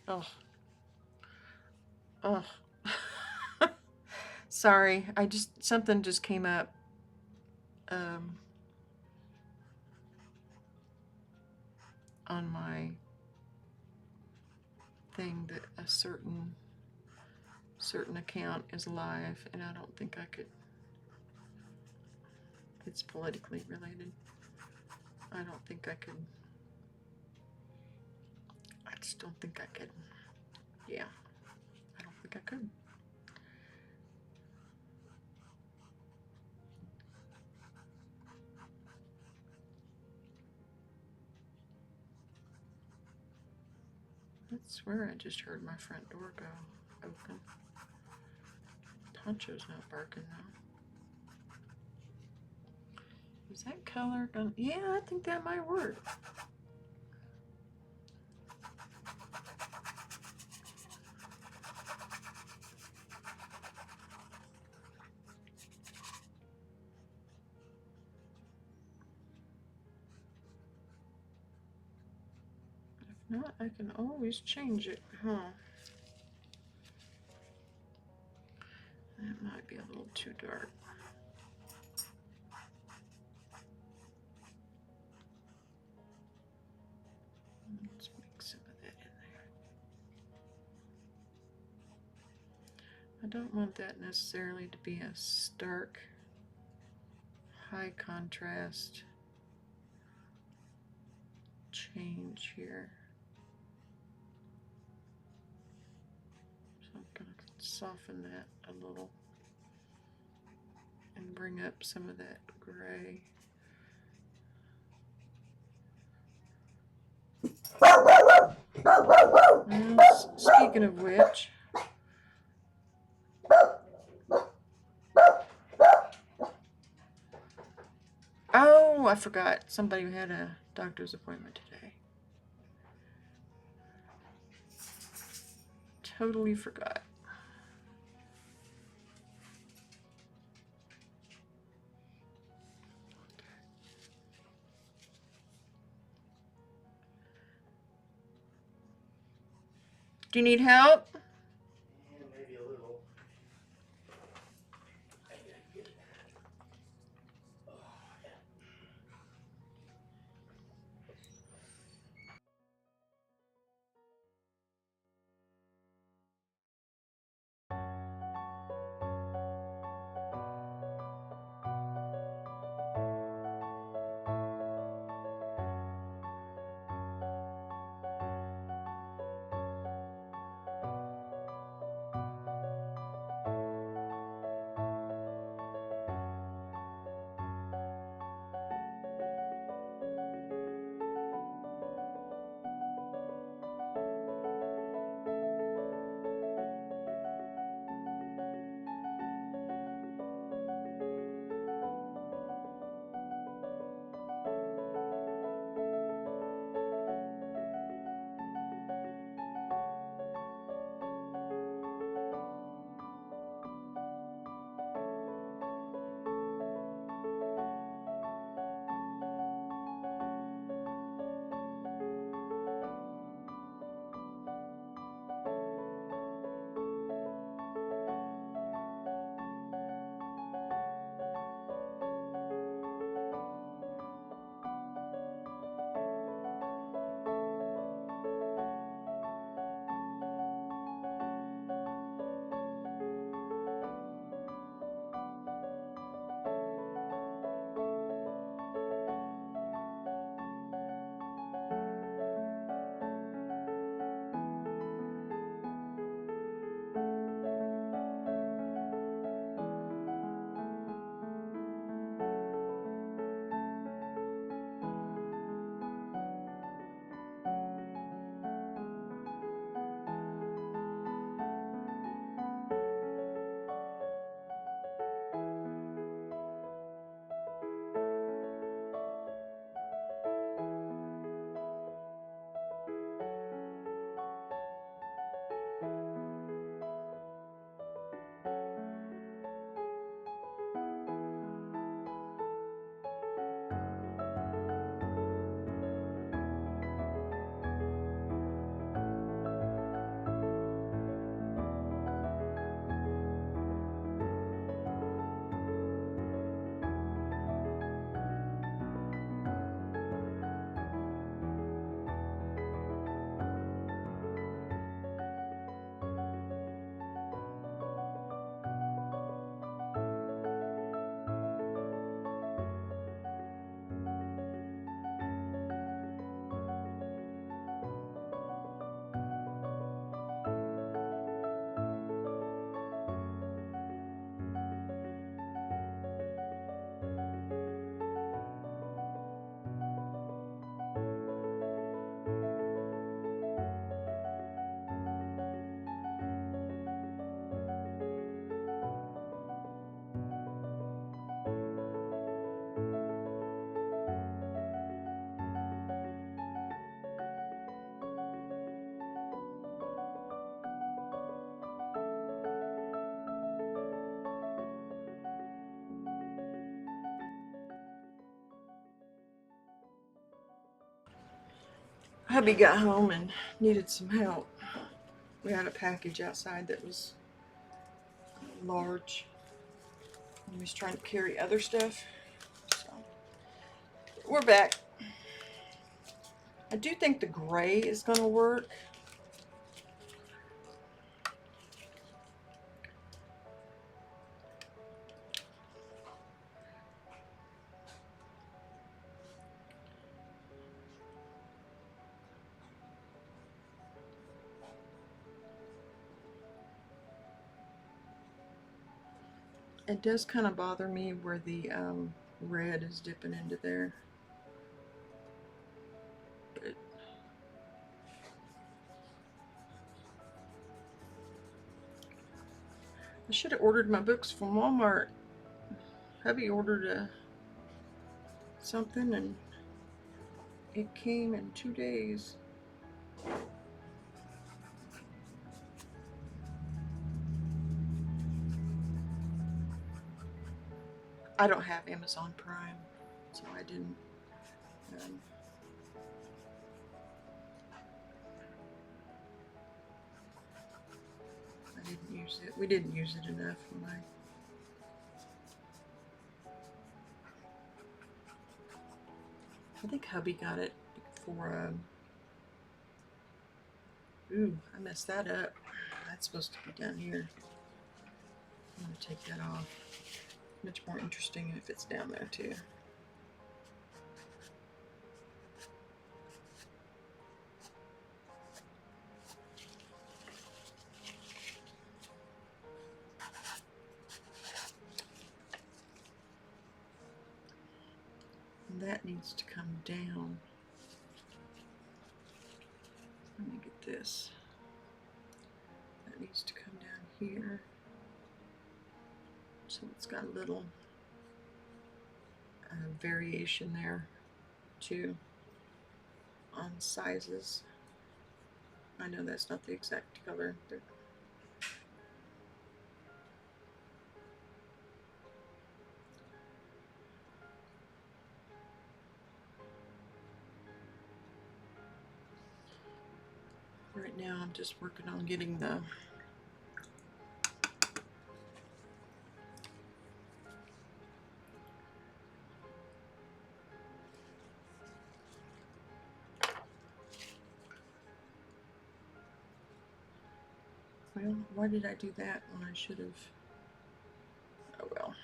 [SPEAKER 1] Oh. Oh. Sorry, something just came up. On my thing that a certain account is live, and I don't think I could. It's politically related. I don't think I could. I just don't think I could. Yeah, I don't think I could. I swear I just heard my front door go open. Poncho's not barking though. Is that color gonna? Yeah, I think that might work. If not, I can always change it, huh? That might be a little too dark. Let's mix some of that in there. I don't want that necessarily to be a stark, high contrast change here. So I'm going to soften that a little and bring up some of that gray. Now, speaking of which, oh, I forgot. Somebody had a doctor's appointment today. Totally forgot. Do you need help?
[SPEAKER 2] Yeah, maybe a little.
[SPEAKER 1] hubby got home and needed some help. We had a package outside that was large. He was trying to carry other stuff. So we're back. I do think the gray is going to work. It does kind of bother me where the red is dipping into there. But I should have ordered my books from Walmart. Hubby ordered something and it came in 2 days. I don't have Amazon Prime, so I didn't. I didn't use it. We didn't use it enough. I think hubby got it for. Ooh, I messed that up. That's supposed to be down here. I'm gonna take that off. Much more interesting if it's down there too. And that needs to come down. Let me get this. That needs to come down here. So it's got a little variation there too on sizes. I know that's not the exact color, but right now I'm just working on getting the well, why did I do that when I should have? Oh well.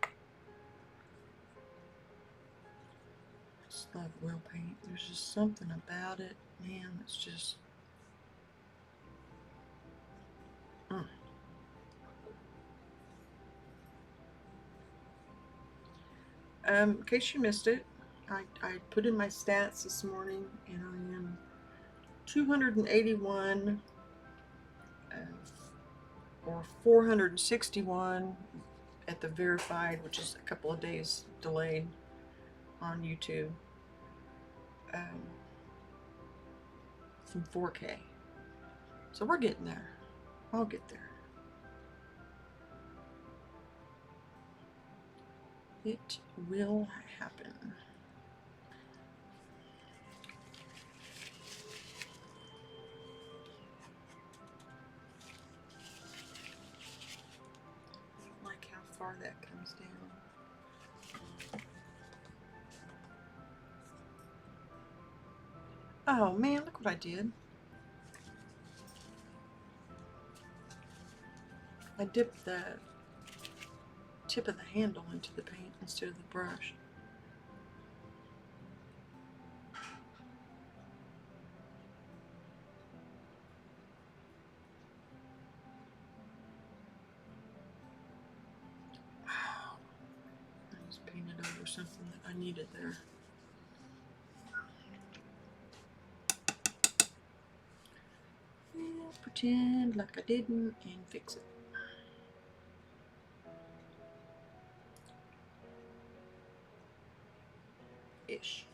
[SPEAKER 1] I just love oil paint. There's just something about it, man, it's just in case you missed it, I put in my stats this morning and I am 281 or 461 at the verified, which is a couple of days delayed on YouTube, from 4K. So we're getting there. I'll get there. It will happen. Like how far that comes down. Oh man, look what I did. I dipped the tip of the handle into the paint instead of the brush. Wow. I just painted over something that I needed there. Yeah, pretend like I didn't and fix it. Ish.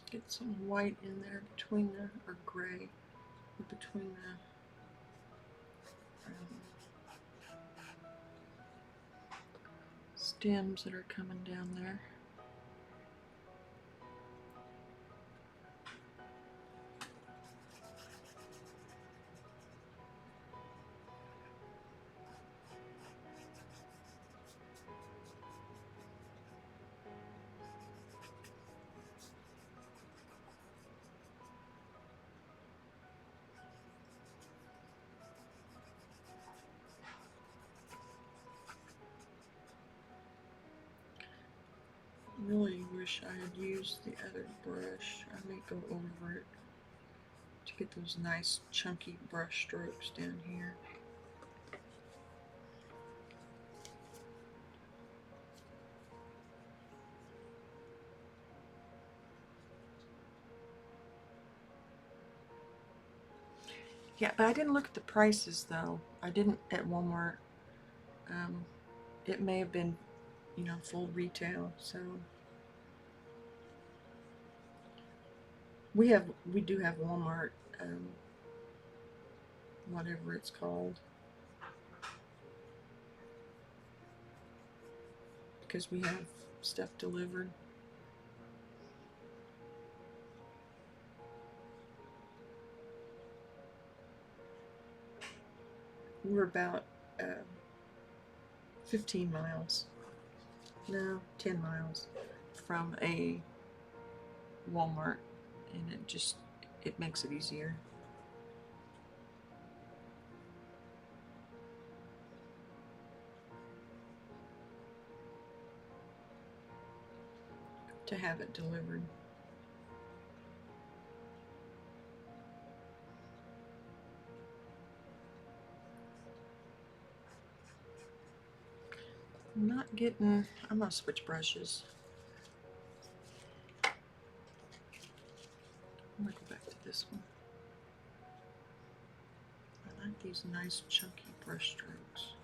[SPEAKER 1] Get some white in there between the, or gray, between the stems that are coming down there. Really wish I had used the other brush. I may go over it to get those nice chunky brush strokes down here. Yeah, but I didn't look at the prices though. I didn't at Walmart. It may have been, you know, full retail. So we do have Walmart, whatever it's called, because we have stuff delivered. We're about 15 miles, no, 10 miles from a Walmart, and it makes it easier. To have it delivered. I'm gonna switch brushes. I'm gonna go back to this one. I like these nice chunky brush strokes.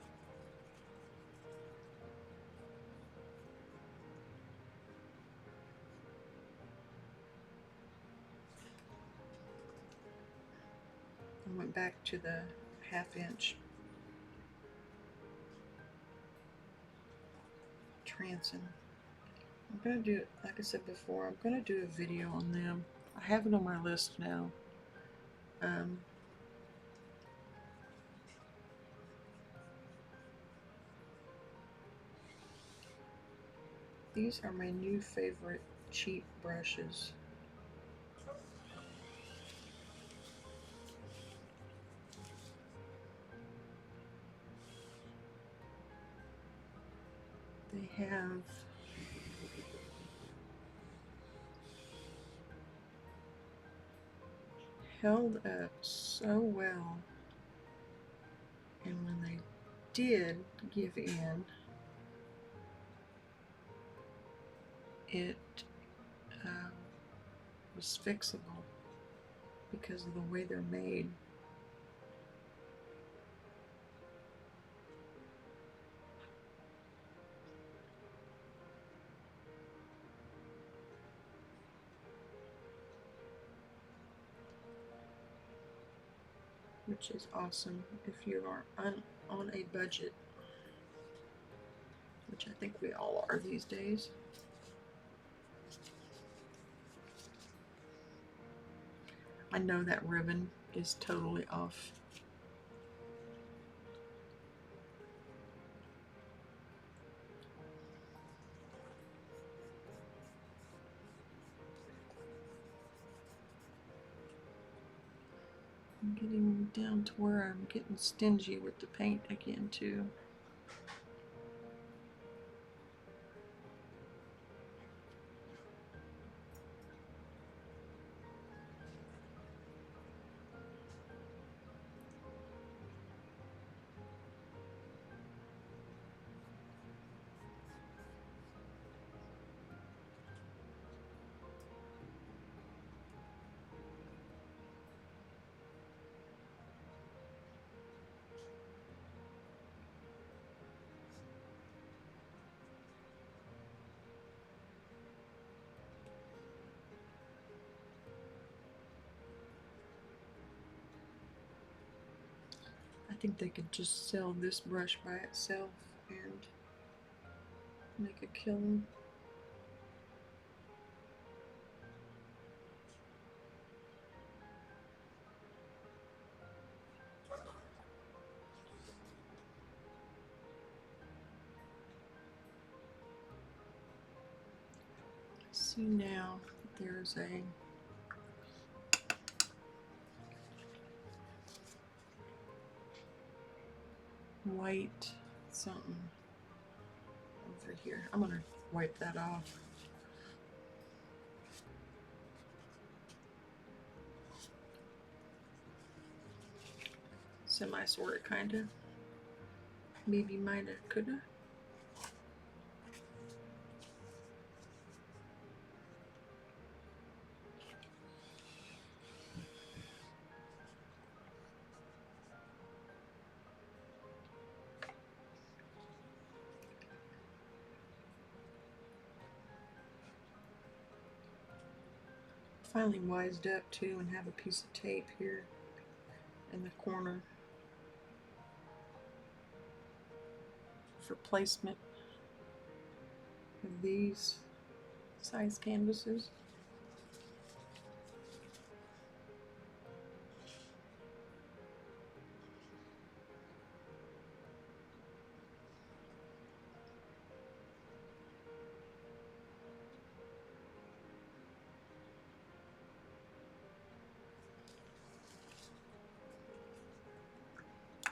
[SPEAKER 1] I went back to the 1/2 inch transom. I'm gonna do, like I said before, I'm gonna do a video on them. I have it on my list now. These are my new favorite cheap brushes. They have held up so well, and when they did give in, it was fixable because of the way they're made. Which is awesome if you are on a budget, which I think we all are these days. I know that ribbon is totally off. I'm getting down to where I'm getting stingy with the paint again too. think they could just sell this brush by itself and make a killing. See now that there's a white something over here. I'm gonna wipe that off. Semi sorta kinda. Maybe mighta coulda. Finally wised up too and have a piece of tape here in the corner for placement of these size canvases.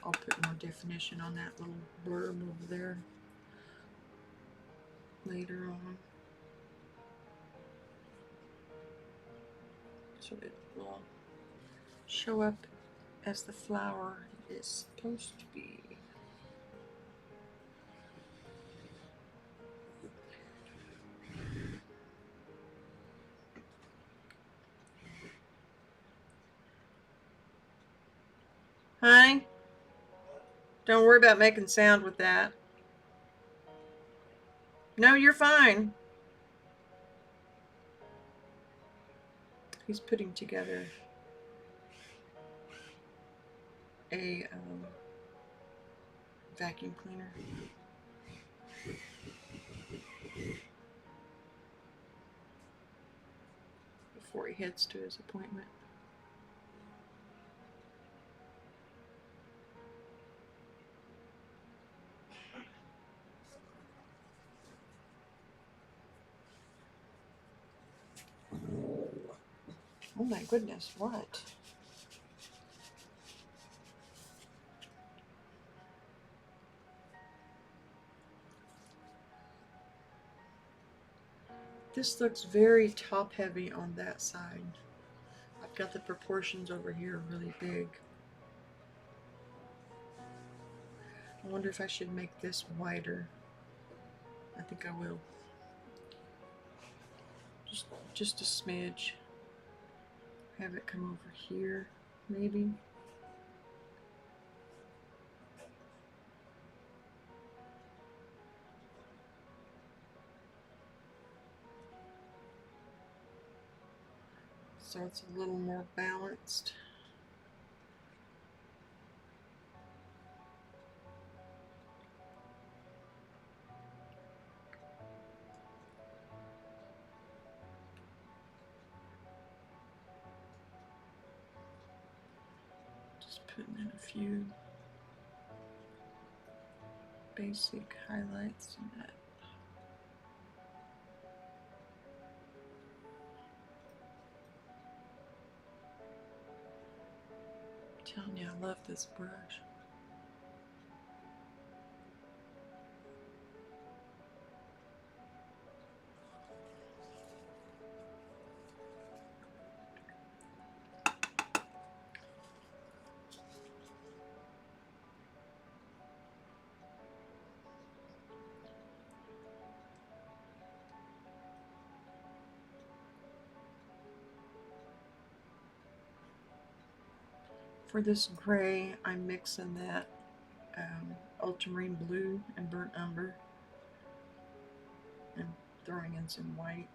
[SPEAKER 1] I'll put more definition on that little blurb over there later on, so it will show up as the flower is supposed to be. Honey, don't worry about making sound with that. No, you're fine. He's putting together a vacuum cleaner. Before he heads to his appointment. Oh my goodness, what? This looks very top heavy on that side. I've got the proportions over here really big. I wonder if I should make this wider. I think I will. Just a smidge. Have it come over here, maybe. So it's a little more balanced. Just putting in a few basic highlights in that. I'm telling you, I love this brush. For this gray, I'm mixing that ultramarine blue and burnt umber and throwing in some white.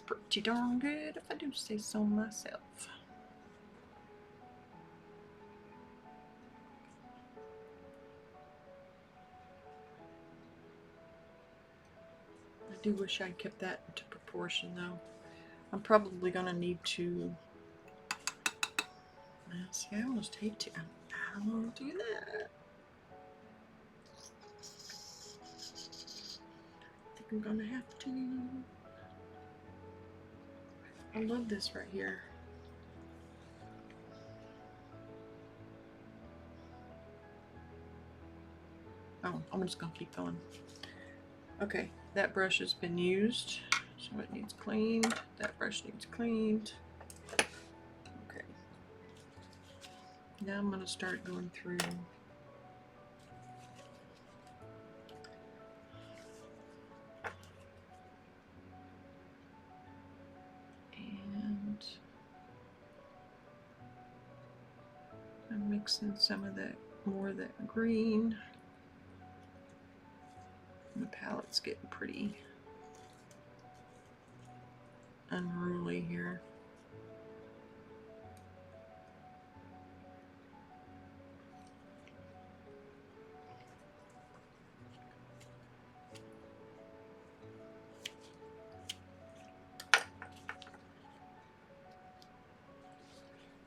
[SPEAKER 1] pretty darn good if I do say so myself. I do wish I'd kept that into proportion though. I'm probably gonna need to, see, I almost hate to, I don't want to do that. I think I'm gonna have to. I love this right here. Oh, I'm just gonna keep going. Okay, that brush has been used, so it needs cleaned. That brush needs cleaned. Okay. Now I'm gonna start going through and I'm mixing some of that, more of that green. The palette's getting pretty unruly here.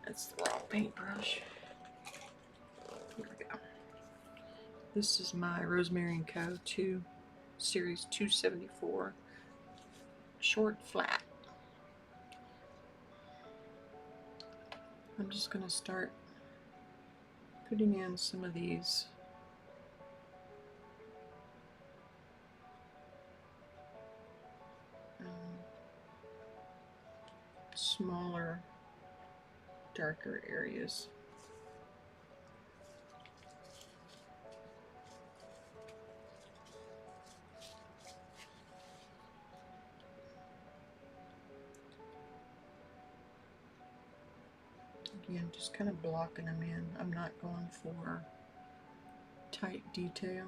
[SPEAKER 1] That's the wrong paintbrush. Here we go. This is my Rosemary & Co. 2 Series 274 short flat. I'm just going to start putting in some of these smaller, darker areas. Again, just kind of blocking them in. I'm not going for tight detail.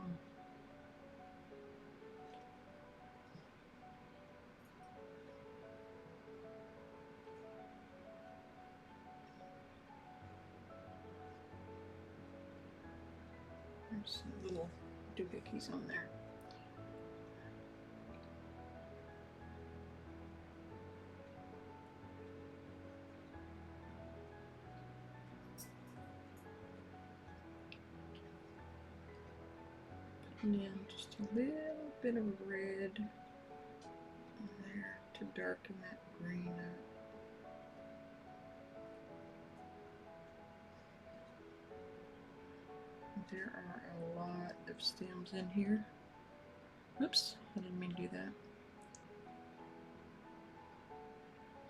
[SPEAKER 1] There's some little doohickeys on there. And then just a little bit of red on there to darken that green up. There are a lot of stems in here. Oops, I didn't mean to do that.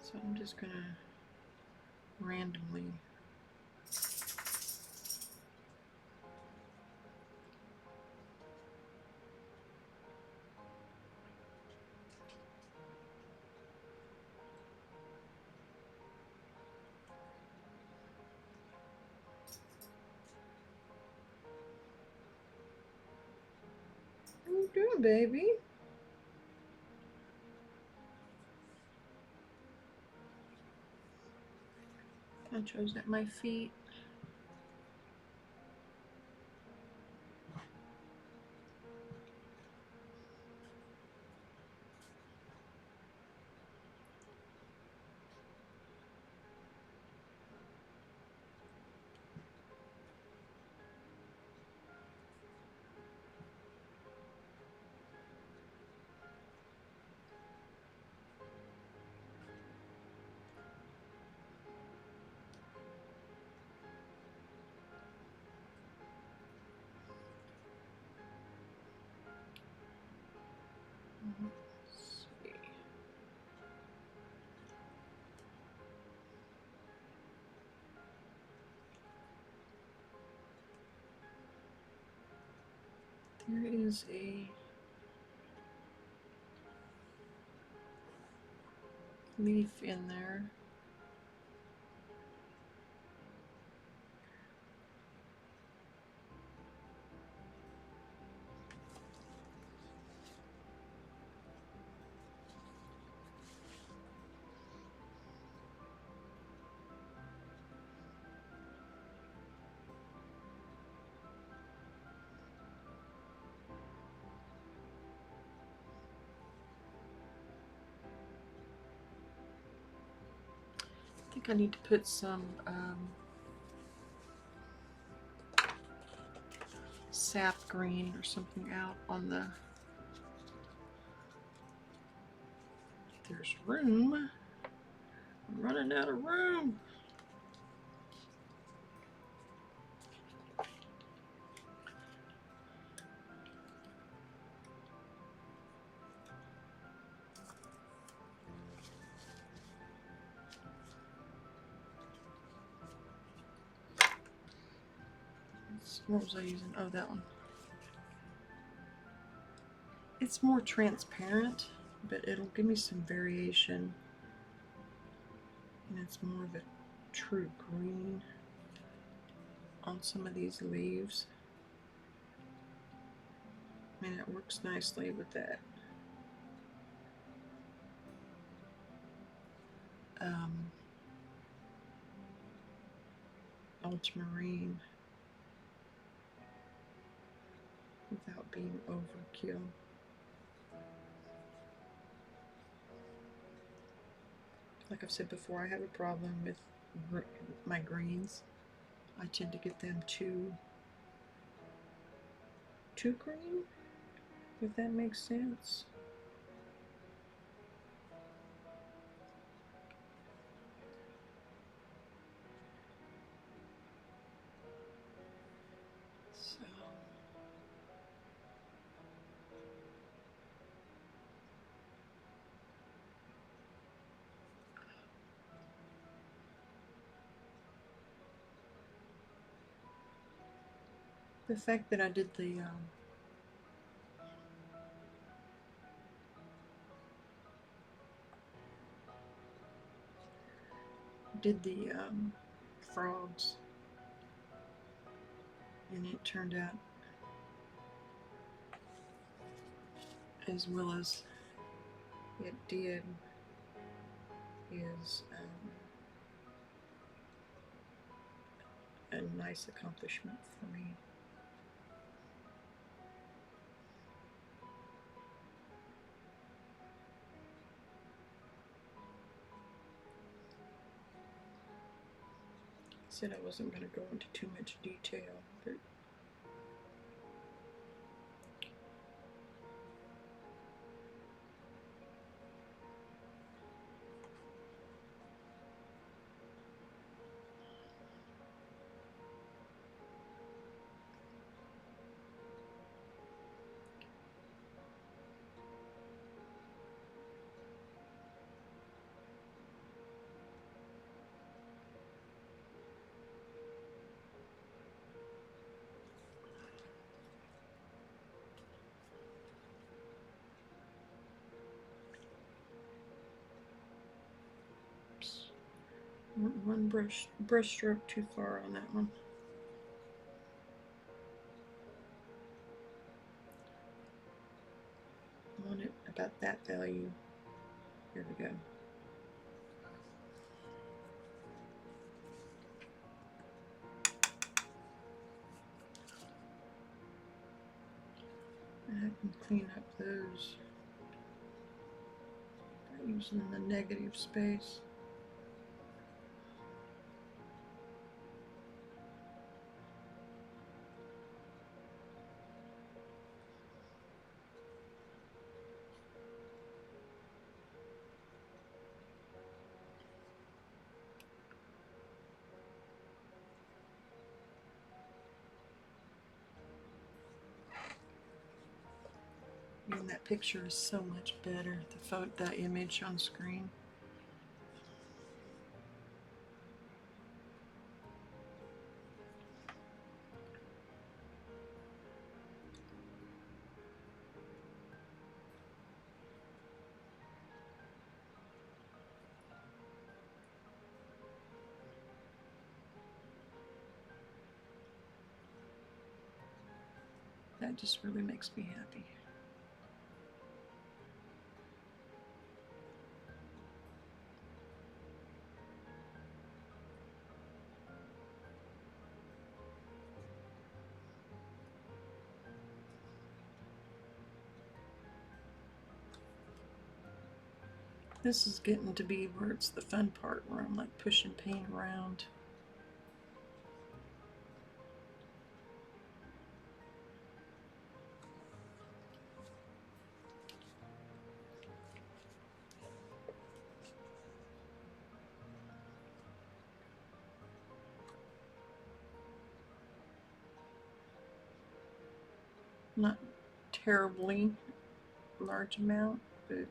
[SPEAKER 1] So I'm just gonna randomly doing, baby? Ponchos at my feet. Let's see. There is a leaf in there. I need to put some sap green or something out on the, there's room. I'm running out of room. What was I using? Oh, that one. It's more transparent, but it'll give me some variation. And it's more of a true green on some of these leaves. And it works nicely with that ultramarine without being overkill. Like I've said before, I have a problem with my greens. I tend to get them too green, if that makes sense. So the fact that I did the frogs, and it turned out as well as it did is a nice accomplishment for me. I said I wasn't going to go into too much detail, but one brush stroke too far on that one. I want it about that value. Here we go. And I can clean up those by using the negative space. And that picture is so much better, the image on screen. That just really makes me happy. This is getting to be where it's the fun part, where I'm like pushing paint around. Not terribly large amount, but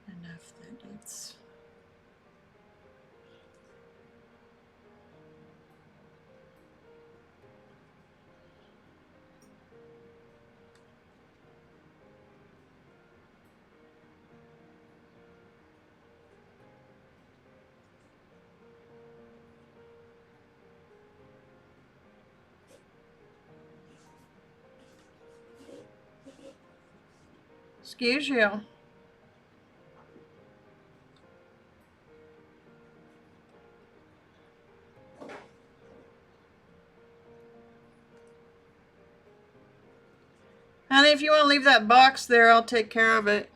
[SPEAKER 1] enough that it's excuse you. Honey, if you want to leave that box there, I'll take care of it.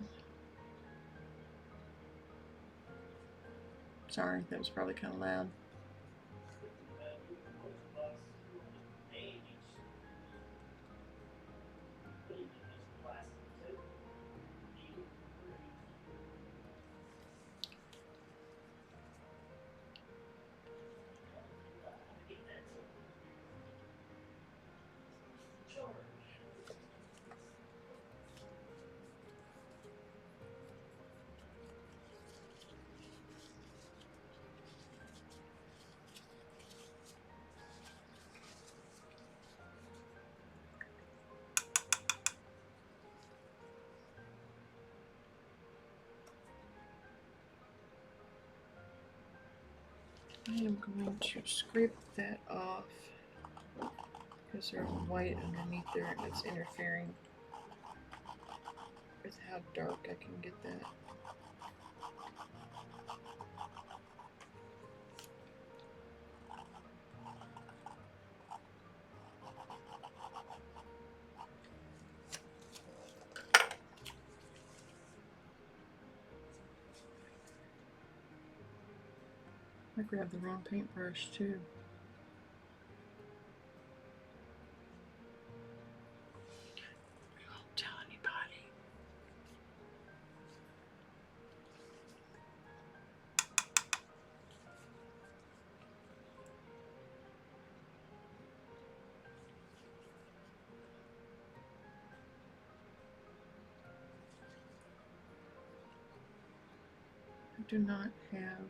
[SPEAKER 1] Sorry, that was probably kind of loud. I am going to scrape that off because there's white underneath there and it's interfering with how dark I can get that. I grabbed the wrong paintbrush too. Don't tell anybody. I do not have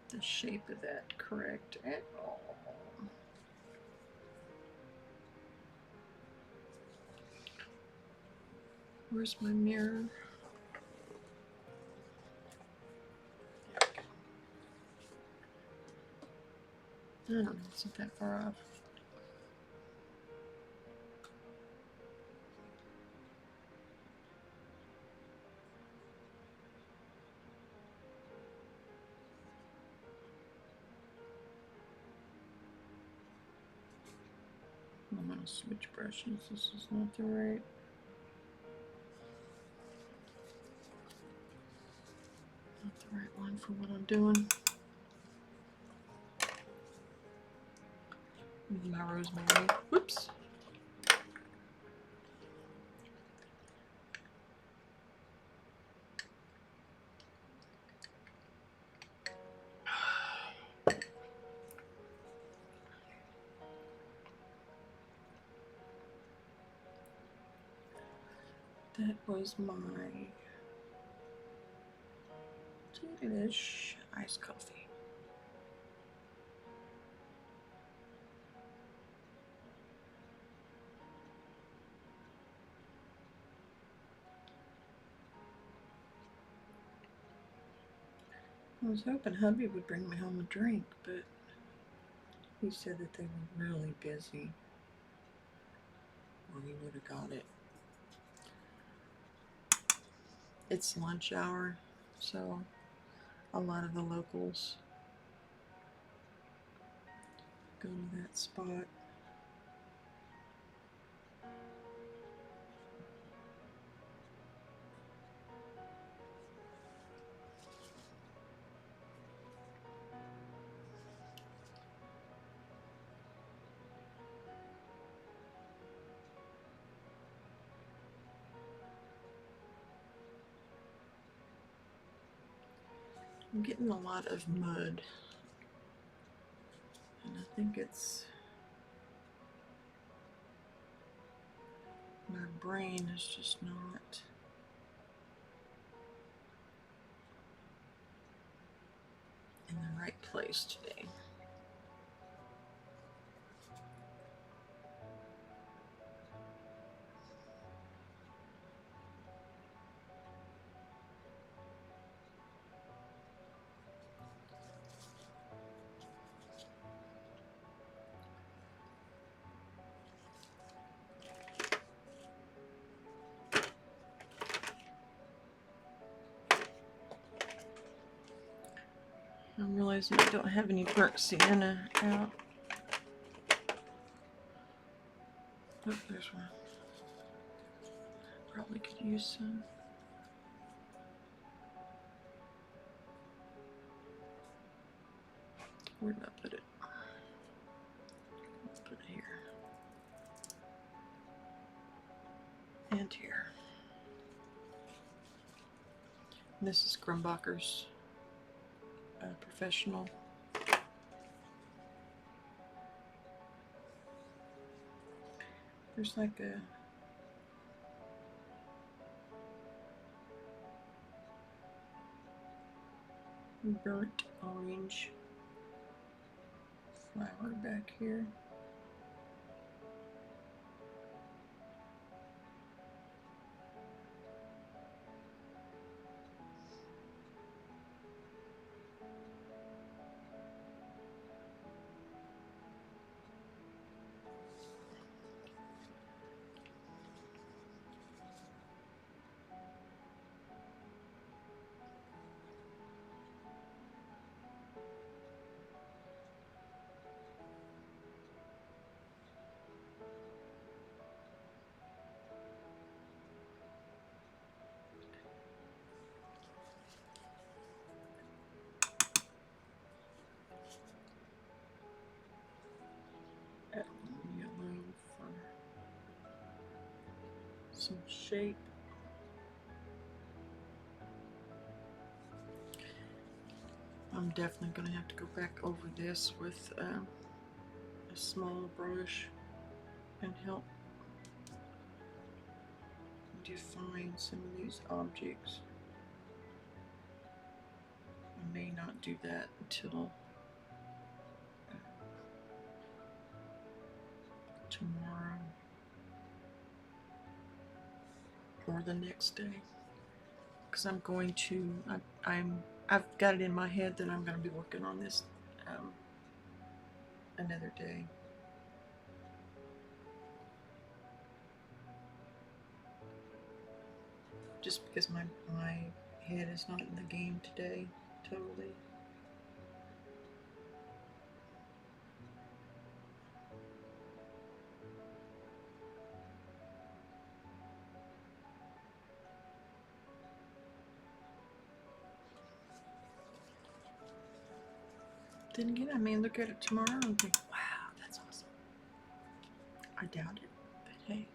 [SPEAKER 1] the shape of that correct at all. Where's my mirror? Oh, it's not that far off. I'm gonna switch brushes. This is not the right. Not the right one for what I'm doing. My rosemary. Whoops. That was my delish iced coffee. I was hoping hubby would bring me home a drink, but he said that they were really busy, or he would have got it. It's lunch hour, so a lot of the locals go to that spot. I'm getting a lot of mud, and I think it's my brain is just not in the right place today. I'm realizing I don't have any burnt sienna out. Oh, there's one. Probably could use some. Where did I put it? Let's put it here. And here. And this is Grumbacher's Professional. There's like a burnt orange flower back here. Add a little yellow for some shape. I'm definitely going to have to go back over this with a small brush and help define some of these objects. I may not do that until tomorrow or the next day, because I'm going to I've got it in my head that I'm going to be working on this another day. Just because my head is not in the game today totally. Then again, I may look at it tomorrow and think, wow, that's awesome. I doubt it, but hey.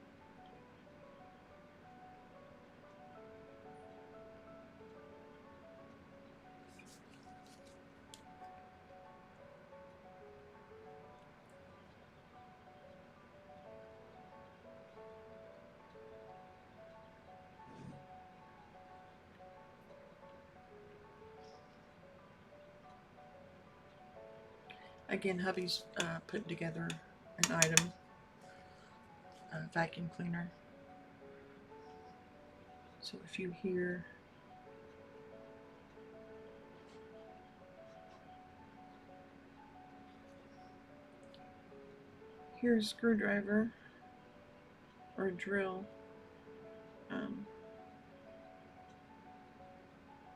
[SPEAKER 1] Again, hubby's putting together an item, a vacuum cleaner. So if you hear a screwdriver or a drill,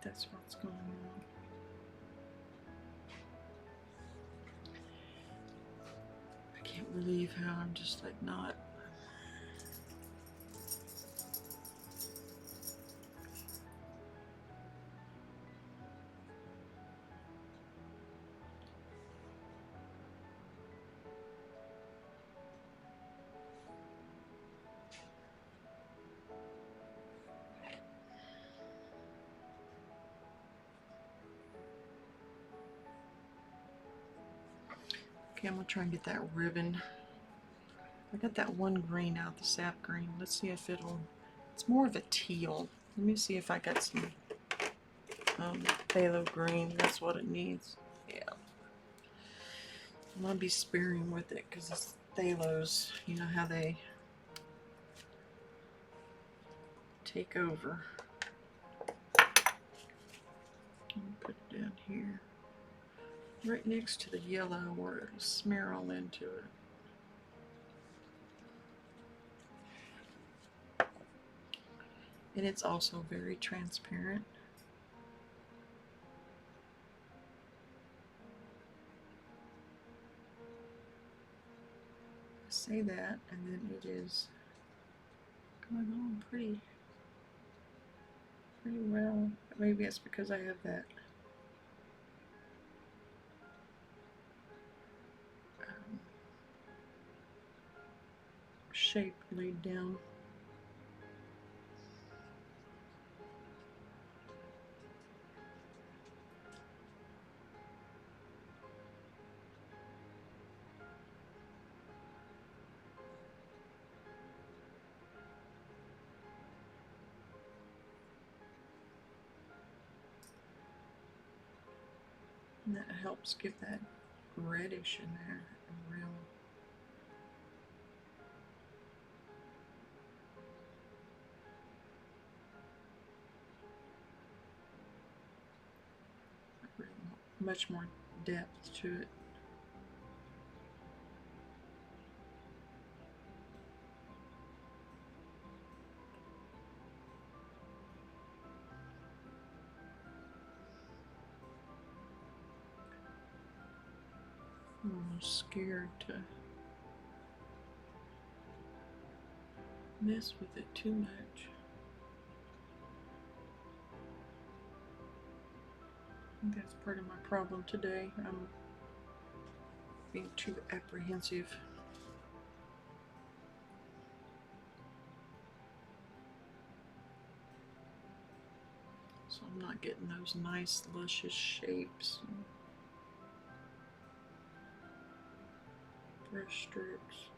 [SPEAKER 1] that's what's going on. I can't believe how I'm just like not. Okay, I'm gonna try and get that ribbon. I got that one green out, the sap green. Let's see if it'll, it's more of a teal. Let me see if I got some phthalo green. That's what it needs. Yeah. I'm gonna be sparing with it because it's phthalos. You know how they take over. Put it down here, right next to the yellow where it'll smear all into it. And it's also very transparent. I say that, and then it is going on pretty well. Maybe it's because I have that shape laid down. And that helps give that reddish in there a real much more depth to it. I'm almost scared to mess with it too much. I think that's part of my problem today. I'm being too apprehensive. So I'm not getting those nice luscious shapes and brush strokes.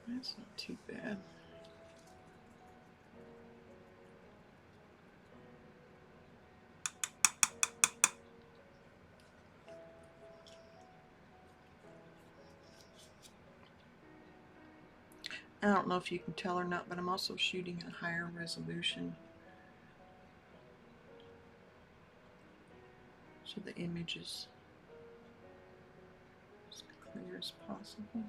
[SPEAKER 1] That's not too bad. I don't know if you can tell or not, but I'm also shooting at a higher resolution, so the image is as clear as possible.